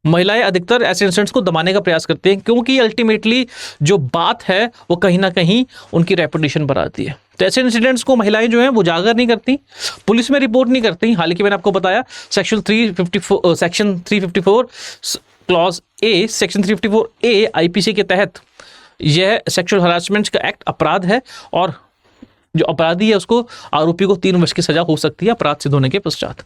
महिलाएं अधिकतर ऐसे इंसिडेंट्स को दबाने का प्रयास करती हैं, क्योंकि अल्टीमेटली जो बात है वो कहीं ना कहीं उनकी रेपुटेशन पर आती है। तो ऐसे इंसिडेंट्स को महिलाएं जो हैं वो उजागर नहीं करती, पुलिस में रिपोर्ट नहीं करती। हालांकि मैंने आपको बताया section 354 clause A, section 354A IPC के तहत यह सेक्सुअल हरासमेंट का एक्ट अपराध है और जो अपराधी है उसको, आरोपी को 3 वर्ष की सजा हो सकती है अपराध सिद्ध होने के पश्चात।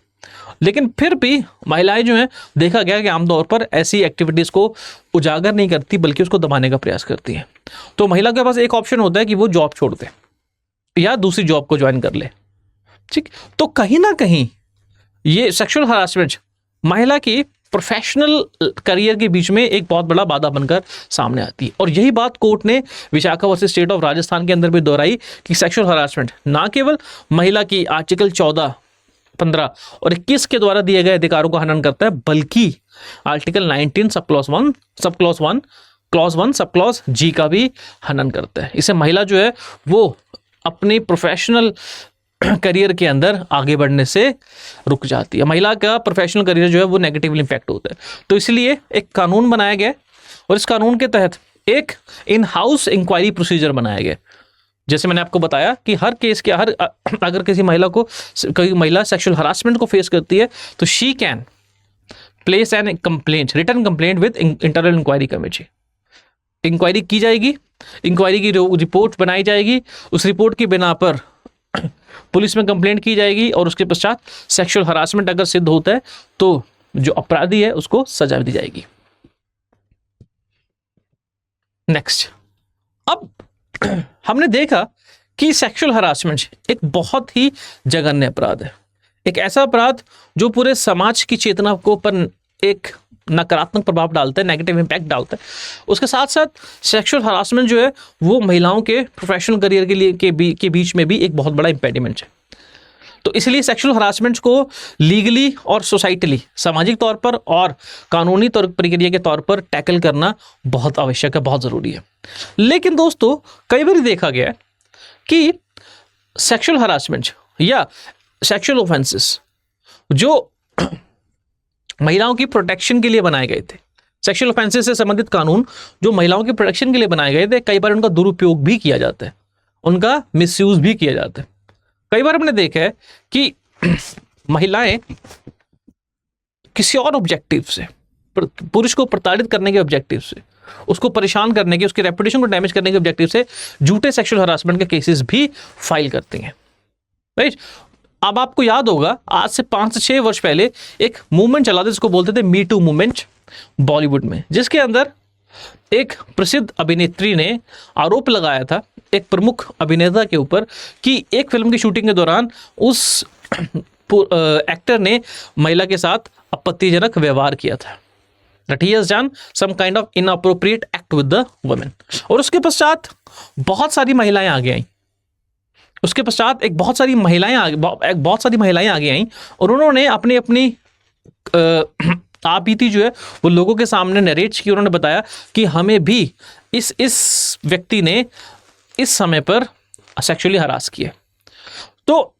लेकिन फिर भी महिलाएं जो हैं देखा गया कि आमतौर पर ऐसी एक्टिविटीज़ को उजागर नहीं करती बल्कि उसको दबाने का प्रयास करती हैं। तो महिला के पास एक ऑप्शन होता है कि वो जॉब छोड़ दे या दूसरी जॉब को ज्वाइन कर ले। ठीक, तो कहीं ना कहीं ये सेक्सुअल हरासमेंट महिला की प्रोफेशनल करियर के बीच में एक बहुत बड़ा बाधा बनकर सामने आती है। और यही बात कोर्ट ने Vishakha versus state of Rajasthan के अंदर भी दोहराई कि सेक्सुअल हरासमेंट ना केवल महिला की आर्टिकल 14, 15 और 21 के द्वारा दिए गए अधिकारों का हनन करता है, बल्कि article 19 sub clause 1 clause 1 sub clause जी का भी हनन करता है। इसे महिला जो है वो अपने प्रोफेशनल करियर के अंदर आगे बढ़ने से रुक जाती है। महिला का प्रोफेशनल करियर जो है वो नेगेटिवली इम्पैक्ट होता है। तो इसलिए एक कानून बनाया गया और इस कानून के तहत एक इन हाउस इंक्वायरी प्रोसीजर बनाया गया। जैसे मैंने आपको बताया कि हर केस के अगर किसी महिला सेक्सुअल हरासमेंट को फेस करती है तो she can place an complaint, return complaint with internal inquiry committee. Inquiry की जाएगी, इंक्वायरी की रिपोर्ट बनाई जाएगी, उस रिपोर्ट की बिना पर पुलिस में कंप्लेंट की जाएगी और उसके पश्चात सेक्सुअल हरासमेंट अगर सिद्ध होता है तो जो अपराधी है उसको सजा दी जाएगी। नेक्स्ट, अब हमने देखा कि सेक्सुअल हरासमेंट एक बहुत ही जघन्य अपराध है, एक ऐसा अपराध जो पूरे समाज की चेतना को पर एक नकारात्मक प्रभाव डालता है, नेगेटिव इम्पैक्ट डालता है। उसके साथ साथ सेक्सुअल हरासमेंट जो है वो महिलाओं के प्रोफेशनल करियर के लिए के बीच में भी एक बहुत बड़ा इम्पेडिमेंट है। तो इसलिए सेक्सुअल हरासमेंट को लीगली और सोसाइटली, सामाजिक तौर पर और कानूनी तौर प्रक्रिया के तौर पर टैकल करना बहुत आवश्यक है, बहुत ज़रूरी है। लेकिन दोस्तों, कई बार देखा गया है कि सेक्सुअल हरासमेंट या सेक्सुअल ऑफेंसेस जो महिलाओं की प्रोटेक्शन के लिए बनाए गए थे, सेक्सुअल ऑफेंसेस से संबंधित कानून जो महिलाओं की प्रोटेक्शन के लिए बनाए गए थे, कई बार उनका दुरुपयोग भी किया जाता है, उनका मिसयूज भी किया जाता है। कई बार हमने देखा है कि महिलाएं किसी और ऑब्जेक्टिव से, पुरुष को प्रताड़ित करने के ऑब्जेक्टिव से, उसको परेशान करने के, उसकी रेपुटेशन को डैमेज करने के ऑब्जेक्टिव से झूठे सेक्सुअल हरासमेंट के केसेस भी फाइल करती हैं, राइट। अब आपको याद होगा, आज से 5 से 6 वर्ष पहले एक मूवमेंट चला था जिसको बोलते थे मी टू मूवमेंट बॉलीवुड में, जिसके अंदर एक प्रसिद्ध अभिनेत्री ने आरोप लगाया था एक प्रमुख अभिनेता के ऊपर कि एक फिल्म की शूटिंग के दौरान उस एक्टर ने महिला के साथ आपत्तिजनक व्यवहार किया था, that he has done some kind of inappropriate act with the woman। और उसके पश्चात बहुत सारी महिलाएं आगे आईं, उसके पश्चात बहुत सारी महिलाएं आगे आईं और उन्होंने अपनी आपबीती जो है वो लोगों के सामने नरेट की। उन्होंने बताया कि हमें भी इस व्यक्ति ने इस समय पर सेक्सुअली हरास किया। तो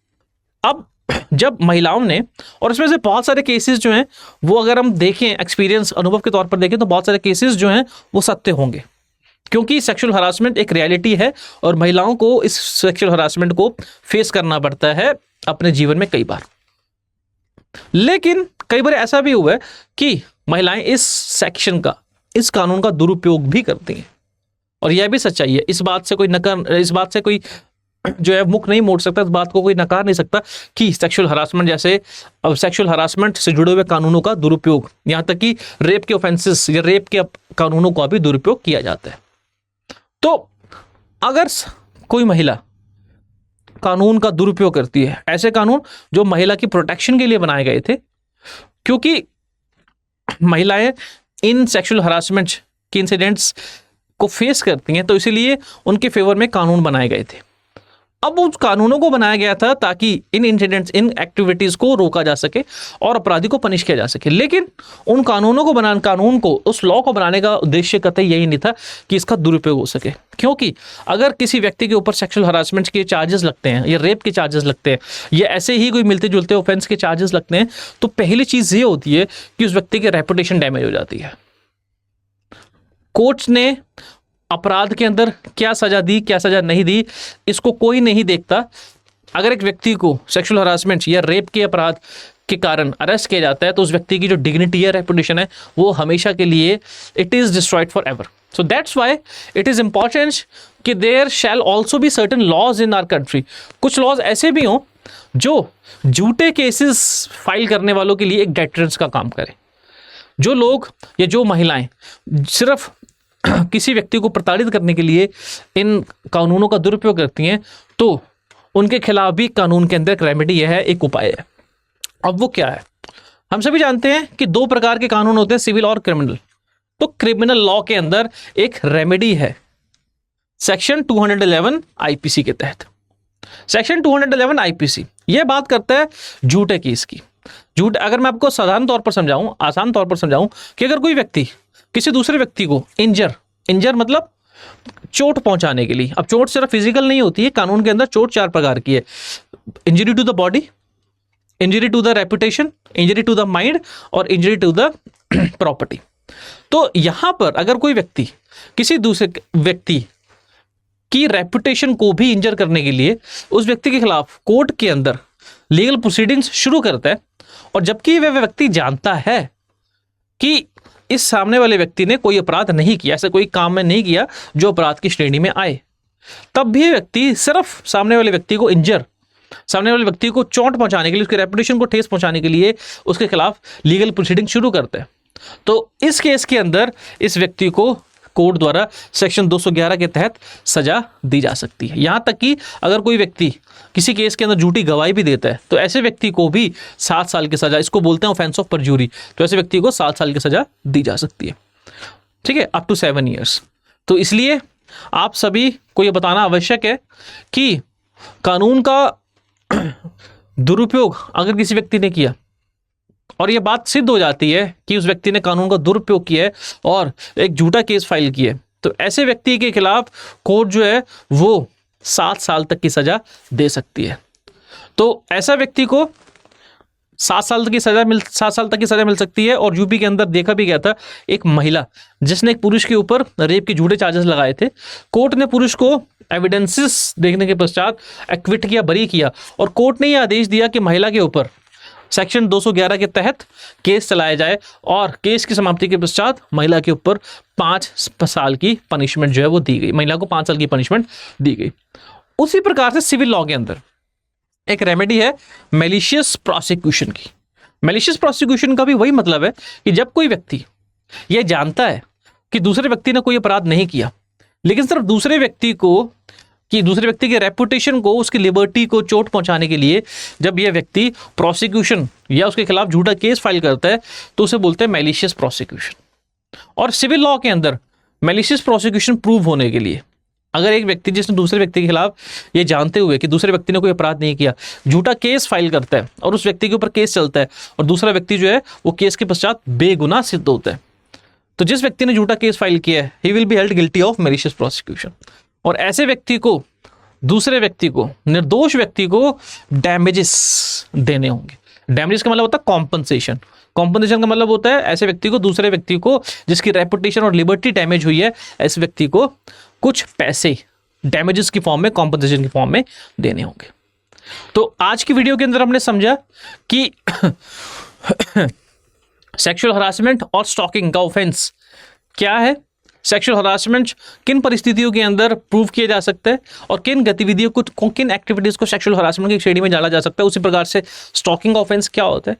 अब जब महिलाओं ने, और इसमें से बहुत सारे केसेस जो हैं वो अगर हम देखें, एक्सपीरियंस, अनुभव के तौर पर देखें, तो बहुत सारे केसेस जो हैं वो सत्य होंगे, क्योंकि सेक्सुअल हरासमेंट एक रियलिटी है और महिलाओं को इस सेक्सुअल हरासमेंट को फेस करना पड़ता है अपने जीवन में कई बार। लेकिन कई बार ऐसा भी हुआ है कि महिलाएं इस सेक्शन का, इस कानून का दुरुपयोग भी करती हैं, और यह भी सच्चाई है। इस बात से कोई जो है मुख नहीं मोड़ सकता, इस बात को कोई नकार नहीं सकता कि सेक्सुअल हरासमेंट से जुड़े हुए कानूनों का दुरुपयोग, यहाँ तक कि रेप के ऑफेंसेस या रेप के कानूनों का भी दुरुपयोग किया जाता है। तो अगर कोई महिला कानून का दुरुपयोग करती है, ऐसे कानून जो महिला की प्रोटेक्शन के लिए बनाए गए थे, क्योंकि महिलाएं इन सेक्सुअल हरासमेंट के इंसिडेंट्स को फेस करती हैं, तो इसीलिए उनके फेवर में कानून बनाए गए थे। अब उस कानूनों को बनाया गया था ताकि इन इंसिडेंट्स, इन एक्टिविटीज को रोका जा सके और अपराधी को पनिश किया जा सके। लेकिन उन कानून को, उस लॉ को बनाने का उद्देश्य कतई यही नहीं था कि इसका दुरुपयोग हो सके, क्योंकि अगर किसी व्यक्ति के ऊपर सेक्सुअल हरासमेंट के चार्जेस लगते हैं या रेप के चार्जेस लगते हैं या ऐसे ही कोई मिलते जुलते ऑफेंस के चार्जेस लगते हैं, तो पहली चीज ये होती है कि उस व्यक्ति की रेपुटेशन डैमेज हो जाती है। कोर्ट्स ने अपराध के अंदर क्या सजा दी, क्या सजा नहीं दी, इसको कोई नहीं देखता। अगर एक व्यक्ति को सेक्सुअल हरासमेंट या रेप के अपराध के कारण अरेस्ट किया जाता है, तो उस व्यक्ति की जो डिग्निटी है, रेपुटेशन है, वो हमेशा के लिए it is destroyed forever. So that's why it is important कि there shall also be certain laws in our country. कुछ लॉज ऐसे भी हों जो झूठे केसेस फाइल करने वालों के लिए एक डेटरेंस का काम करें। जो लोग या जो महिलाएं सिर्फ किसी व्यक्ति को प्रताड़ित करने के लिए इन कानूनों का दुरुपयोग करती हैं, तो उनके खिलाफ भी कानून के अंदर एक रेमेडी है, एक उपाय है। अब वो क्या है? हम सभी जानते हैं कि 2 प्रकार के कानून होते हैं, सिविल और क्रिमिनल। तो क्रिमिनल लॉ के अंदर एक रेमेडी है सेक्शन 211 आईपीसी के तहत। सेक्शन 211 आईपीसी ये बात करता है झूठे केस की। अगर मैं आपको आसान तौर पर समझाऊं कि अगर कोई व्यक्ति किसी दूसरे व्यक्ति को इंजर मतलब चोट पहुंचाने के लिए, अब चोट सिर्फ फिजिकल नहीं होती है, कानून के अंदर चोट 4 प्रकार की है। Injury to the body, injury to the reputation, injury to the mind और इंजरी टू द प्रॉपर्टी। तो यहां पर अगर कोई व्यक्ति किसी दूसरे व्यक्ति की रेपुटेशन को भी इंजर करने के लिए उस व्यक्ति के खिलाफ कोर्ट के अंदर लीगल प्रोसीडिंग्स शुरू करता है, और जबकि वह व्यक्ति जानता है कि इस सामने वाले व्यक्ति ने कोई अपराध नहीं किया, ऐसा कोई काम में नहीं किया जो अपराध की श्रेणी में आए, तब भी व्यक्ति सिर्फ सामने वाले व्यक्ति को सामने वाले व्यक्ति को चोट पहुंचाने के लिए, उसके रेपुटेशन को ठेस पहुंचाने के लिए उसके खिलाफ लीगल प्रोसीडिंग शुरू करते हैं। तो इस केस के अंदर इस व्यक्ति को कोर्ट द्वारा सेक्शन 211 के तहत सजा दी जा सकती है। यहां तक कि अगर कोई व्यक्ति किसी केस के अंदर झूठी गवाही भी देता है तो ऐसे व्यक्ति को भी 7 साल की सजा, इसको बोलते हैं ऑफेंस ऑफ परजूरी, तो ऐसे व्यक्ति को 7 साल की सजा दी जा सकती है, ठीक है, अप टू 7 ईयर्स। तो इसलिए आप सभी को यह बताना आवश्यक है कि कानून का दुरुपयोग अगर किसी व्यक्ति ने किया और यह बात सिद्ध हो जाती है कि उस व्यक्ति ने कानून का दुरुपयोग किया है और एक झूठा केस फाइल किया है, तो ऐसे व्यक्ति के खिलाफ कोर्ट जो है वो 7 साल तक की सजा दे सकती है। तो ऐसा व्यक्ति को 7 साल तक की सजा मिल सकती है। और यूपी के अंदर देखा भी गया था, एक महिला जिसने एक पुरुष के ऊपर रेप के झूठे चार्जेस लगाए थे, कोर्ट ने पुरुष को एविडेंसेस देखने के पश्चात एक्विट किया, बरी किया, और कोर्ट ने यह आदेश दिया कि महिला के ऊपर सेक्शन 211 के तहत केस चलाया जाए और केस की समाप्ति के पश्चात महिला के ऊपर 5 साल की पनिशमेंट जो है वो दी गई, महिला को 5 साल की पनिशमेंट दी गई। उसी प्रकार से सिविल लॉ के अंदर एक रेमेडी है मैलिशियस प्रोसिक्यूशन की। मैलिशियस प्रोसिक्यूशन का भी वही मतलब है कि जब कोई व्यक्ति यह जानता है कि दूसरे व्यक्ति ने कोई अपराध नहीं किया, लेकिन सिर्फ दूसरे व्यक्ति के रेपुटेशन को, उसकी लिबर्टी को चोट पहुंचाने के लिए जब यह व्यक्ति प्रोसिक्यूशन या उसके खिलाफ झूठा केस फाइल करता है तो उसे बोलते हैं मैलिशियस प्रोसिक्यूशन। और सिविल लॉ के अंदर मैलिशियस प्रोसिक्यूशन प्रूव होने के लिए अगर एक व्यक्ति जिसने दूसरे व्यक्ति के खिलाफ ये जानते हुए कि दूसरे व्यक्ति ने कोई अपराध नहीं किया झूठा केस फाइल करता है और उस व्यक्ति के ऊपर केस चलता है और दूसरा व्यक्ति जो है वो केस के पश्चात बेगुनाह सिद्ध होता है, तो जिस व्यक्ति ने झूठा केस फाइल किया है he will be held guilty of malicious prosecution. और ऐसे व्यक्ति को, दूसरे व्यक्ति को, निर्दोष व्यक्ति को डैमेजेस देने होंगे। डैमेजेस का मतलब होता है कॉम्पनसेशन। कॉम्पनसेशन का मतलब होता है ऐसे व्यक्ति को, दूसरे व्यक्ति को जिसकी रेपुटेशन और लिबर्टी डैमेज हुई है, ऐसे व्यक्ति को कुछ पैसे डैमेजेस की फॉर्म में, कॉम्पनसेशन की फॉर्म में देने होंगे। तो आज की वीडियो के अंदर हमने समझा कि सेक्सुअल हरासमेंट और स्टॉकिंग का ऑफेंस क्या है, सेक्सुअल हरासमेंट किन परिस्थितियों के अंदर प्रूव किया जा सकता है और किन गतिविधियों को, किन एक्टिविटीज को सेक्सुअल हरासमेंट की श्रेणी में डाला जा सकता है। उसी प्रकार से स्टॉकिंग ऑफेंस क्या होता है,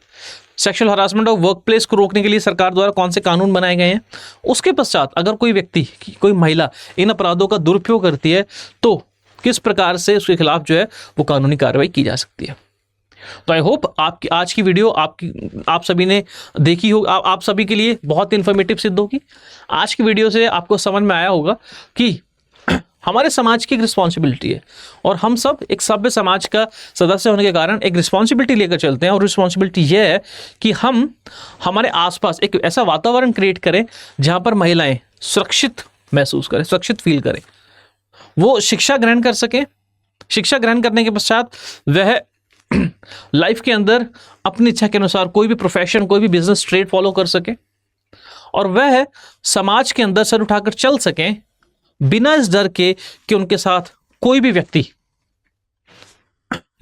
सेक्सुअल हरासमेंट और वर्क प्लेस को रोकने के लिए सरकार द्वारा कौन से कानून बनाए गए हैं। उसके पश्चात अगर कोई व्यक्ति, कोई महिला इन अपराधों का दुरुपयोग करती है तो किस प्रकार से उसके खिलाफ जो है वो कानूनी कार्रवाई की जा सकती है। तो आई होप आपकी आज की वीडियो आप सभी ने देखी हो, आप सभी के लिए बहुत इन्फॉर्मेटिव सिद्ध होगी। आज की वीडियो से आपको समझ में आया होगा कि हमारे समाज की एक रिस्पॉन्सिबिलिटी है और हम सब एक सभ्य समाज का सदस्य होने के कारण एक रिस्पॉन्सिबिलिटी लेकर चलते हैं। और रिस्पॉन्सिबिलिटी यह है कि हम हमारे आसपास एक ऐसा वातावरण क्रिएट करें जहां पर महिलाएं सुरक्षित महसूस करें, सुरक्षित फील करें, वो शिक्षा ग्रहण कर सकें। शिक्षा ग्रहण करने के पश्चात वह लाइफ के अंदर अपनी इच्छा के अनुसार कोई भी प्रोफेशन, कोई भी बिजनेस ट्रेड फॉलो कर सके और वह समाज के अंदर सर उठाकर चल सकें बिना इस डर के कि उनके साथ कोई भी व्यक्ति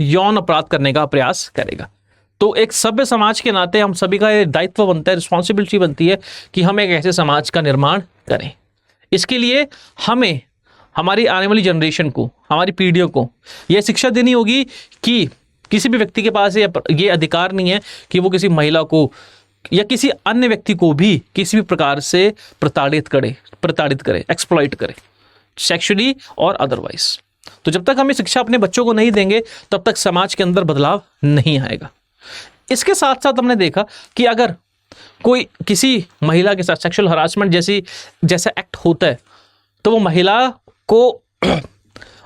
यौन अपराध करने का प्रयास करेगा। तो एक सभ्य समाज के नाते हम सभी का एक दायित्व बनता है, रिस्पॉन्सिबिलिटी बनती है कि हम एक ऐसे समाज का निर्माण करें। इसके लिए हमें हमारी आने वाली जनरेशन को, हमारी पीढ़ियों को यह शिक्षा देनी होगी कि किसी भी व्यक्ति के पास ये अधिकार नहीं है कि वो किसी महिला को या किसी अन्य व्यक्ति को भी किसी भी प्रकार से प्रताड़ित करे, एक्सप्लॉइट करे, सेक्सुअली और अदरवाइज। तो जब तक हम ये शिक्षा अपने बच्चों को नहीं देंगे तब तक समाज के अंदर बदलाव नहीं आएगा। इसके साथ साथ हमने देखा कि अगर कोई किसी महिला के साथ सेक्सुअल हरासमेंट जैसा एक्ट होता है तो वो महिला को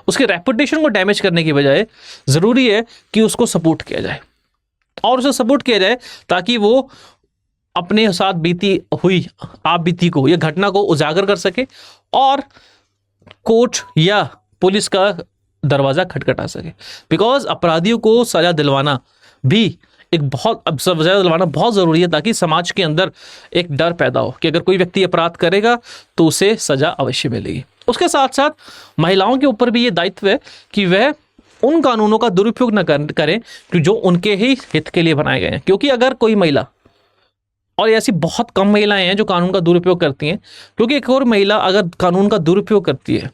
उसके रेपुटेशन को डैमेज करने की बजाय ज़रूरी है कि उसको सपोर्ट किया जाए और उसे सपोर्ट किया जाए ताकि वो अपने साथ बीती हुई आप बीती को या घटना को उजागर कर सके और कोर्ट या पुलिस का दरवाज़ा खटखटा सके। बिकॉज अपराधियों को सज़ा दिलवाना भी सज़ा दिलवाना बहुत ज़रूरी है ताकि समाज के अंदर एक डर पैदा हो कि अगर कोई व्यक्ति अपराध करेगा तो उसे सज़ा अवश्य मिलेगी। उसके साथ साथ महिलाओं के ऊपर भी ये दायित्व है कि वह उन कानूनों का दुरुपयोग न करें जो उनके ही हित के लिए बनाए गए हैं। क्योंकि अगर कोई महिला और ऐसी बहुत कम महिलाएं हैं जो कानून का दुरुपयोग करती हैं, क्योंकि एक और महिला अगर कानून का दुरुपयोग करती है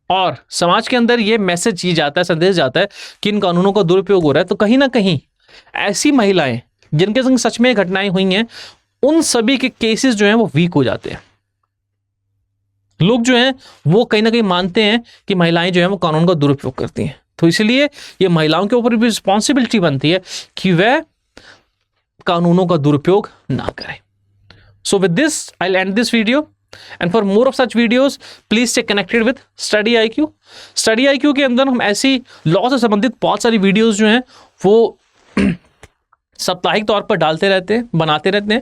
और समाज के अंदर ये मैसेज ये जाता है, संदेश जाता है कि इन कानूनों का दुरुपयोग हो रहा है, तो कहीं ना कहीं ऐसी महिलाएं जिनके संग सच में घटनाएं हुई हैं, उन सभी के केसेस जो हैं वो वीक हो जाते हैं। लोग जो हैं वो कहीं ना कहीं मानते हैं कि महिलाएं जो हैं वो कानून का दुरुपयोग करती हैं, तो इसलिए ये महिलाओं के ऊपर भी रिस्पॉन्सिबिलिटी बनती है कि वह कानूनों का दुरुपयोग ना करें। So with this I will and this video, and for more of such videos please stay connected with study IQ। Study IQ के अंदर हम ऐसी लॉ से संबंधित बहुत सारी वीडियोस जो हैं वो साप्ताहिक तौर पर डालते रहते हैं, बनाते रहते हैं,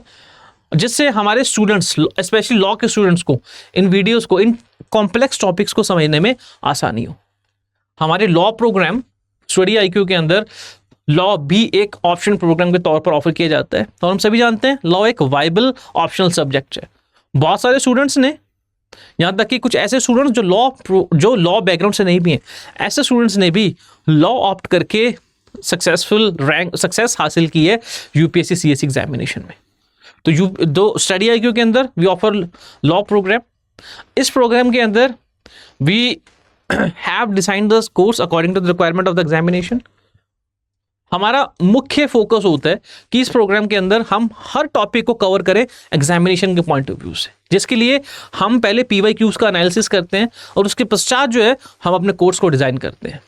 जिससे हमारे स्टूडेंट्स, स्पेशली लॉ के स्टूडेंट्स को इन वीडियोस को, इन कॉम्प्लेक्स टॉपिक्स को समझने में आसानी हो। हमारे लॉ प्रोग्राम स्टडी IQ के अंदर लॉ भी एक ऑप्शन प्रोग्राम के तौर पर ऑफर किया जाता है, और हम सभी जानते हैं लॉ एक वाइबल ऑप्शनल सब्जेक्ट है। बहुत सारे स्टूडेंट्स ने, यहाँ तक कि कुछ ऐसे स्टूडेंट्स जो लॉ बैकग्राउंड से नहीं भी हैं, ऐसे स्टूडेंट्स ने भी लॉ ऑप्ट करके सक्सेस हासिल की है UPSC CSE एग्जामिनेशन में। तो स्टडी IQ के अंदर वी ऑफर लॉ प्रोग्राम। इस प्रोग्राम के अंदर we have designed the course according to the requirement of the examination. हमारा मुख्य फोकस होता है कि इस प्रोग्राम के अंदर हम हर टॉपिक को कवर करें एग्जामिनेशन के पॉइंट ऑफ व्यू से, जिसके लिए हम पहले PYQs का एनालिसिस करते हैं और उसके पश्चात जो है हम अपने कोर्स को डिजाइन करते हैं।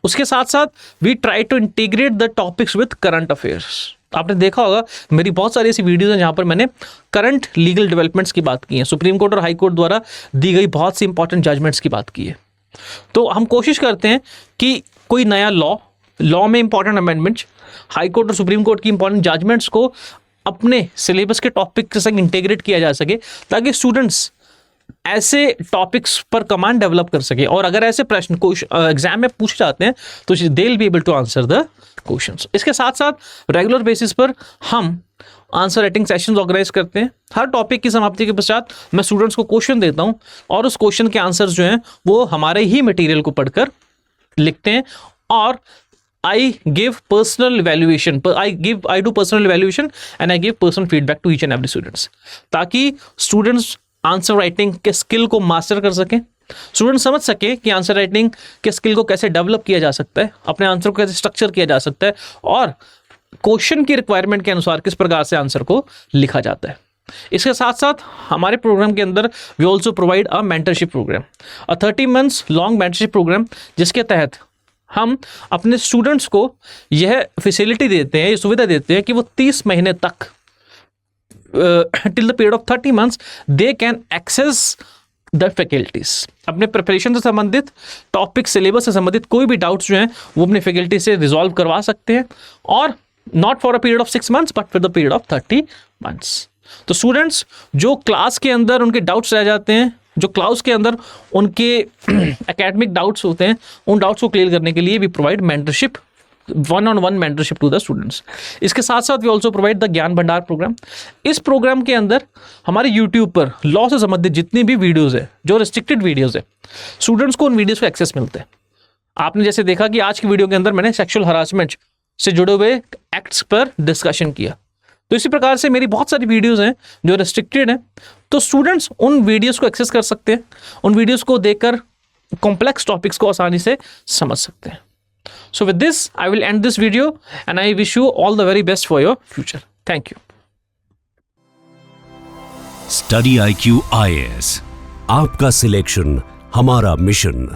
उसके साथ साथ we try to integrate the topics with current affairs. आपने देखा होगा मेरी बहुत सारी ऐसी वीडियोस हैं जहां पर मैंने करंट लीगल डेवलपमेंट्स की बात की है, सुप्रीम कोर्ट और हाई कोर्ट द्वारा दी गई बहुत सी इंपॉर्टेंट जजमेंट्स की बात की है। तो हम कोशिश करते हैं कि कोई नया लॉ में इंपॉर्टेंट अमेंडमेंट्स, हाई कोर्ट और सुप्रीम कोर्ट की इंपॉर्टेंट जजमेंट्स को अपने सिलेबस के टॉपिक के संग इंटीग्रेट किया जा सके, ताकि स्टूडेंट्स ऐसे टॉपिक्स पर कमांड डेवलप कर सके, और अगर ऐसे प्रश्न एग्जाम में पूछे जाते हैं तो they will be able to answer the questions. इसके साथ साथ रेगुलर बेसिस पर हम आंसर राइटिंग सेशंस ऑर्गेनाइज करते हैं। हर टॉपिक की समाप्ति के पश्चात मैं स्टूडेंट्स को क्वेश्चन देता हूं, और उस क्वेश्चन के आंसर्स जो हैं वो हमारे ही मटेरियल को पढ़कर लिखते हैं, और I give personal evaluation. I do personal evaluation and I give personal feedback to each and every students, ताकि students आंसर राइटिंग के स्किल को मास्टर कर सकें, स्टूडेंट समझ सके कि आंसर राइटिंग के स्किल को कैसे डेवलप किया जा सकता है, अपने आंसर को कैसे स्ट्रक्चर किया जा सकता है, और क्वेश्चन की रिक्वायरमेंट के अनुसार किस प्रकार से आंसर को लिखा जाता है। इसके साथ साथ हमारे प्रोग्राम के अंदर we also provide a mentorship program, a 30 months long mentorship program, जिसके तहत हम अपने स्टूडेंट्स को यह फैसिलिटी देते हैं, ये सुविधा देते हैं कि वो 30 महीने तक till the period of 30 months they can access the faculties. अपने प्रिपरेशन से संबंधित टॉपिक, सिलेबस से संबंधित कोई भी डाउट्स जो हैं वो अपने फैकल्टी से रिजॉल्व करवा सकते हैं, और not for a period of 6 months but for the period of 30 months। तो स्टूडेंट्स जो क्लास के अंदर उनके डाउट्स रह जाते हैं, जो क्लास के अंदर उनके एकेडमिक डाउट्स होते हैं, उन डाउट्स को क्लियर करने के लिए भी provide mentorship, 1-on-1 mentorship to the students. इसके साथ साथ वी ऑल्सो प्रोवाइड द ज्ञान भंडार प्रोग्राम। इस प्रोग्राम के अंदर हमारे यूट्यूब पर लॉ से संबंधित जितनी भी वीडियोस है, जो रिस्ट्रिक्टेड वीडियोस है, स्टूडेंट्स को उन वीडियोस को एक्सेस मिलते हैं। आपने जैसे देखा कि आज की वीडियो के अंदर मैंने सेक्सुअल हरासमेंट से जुड़े हुए एक्ट्स पर डिस्कशन किया, तो इसी प्रकार से मेरी बहुत सारी वीडियोस हैं जो रिस्ट्रिक्टेड हैं, तो स्टूडेंट्स उन वीडियोस को एक्सेस कर सकते हैं, उन वीडियोस को देखकर कॉम्प्लेक्स टॉपिक्स को आसानी से समझ सकते हैं। So with this, I will end this video and I wish you all the very best for your future. Thank you. Study IQ IAS, आपका सिलेक्शन हमारा मिशन।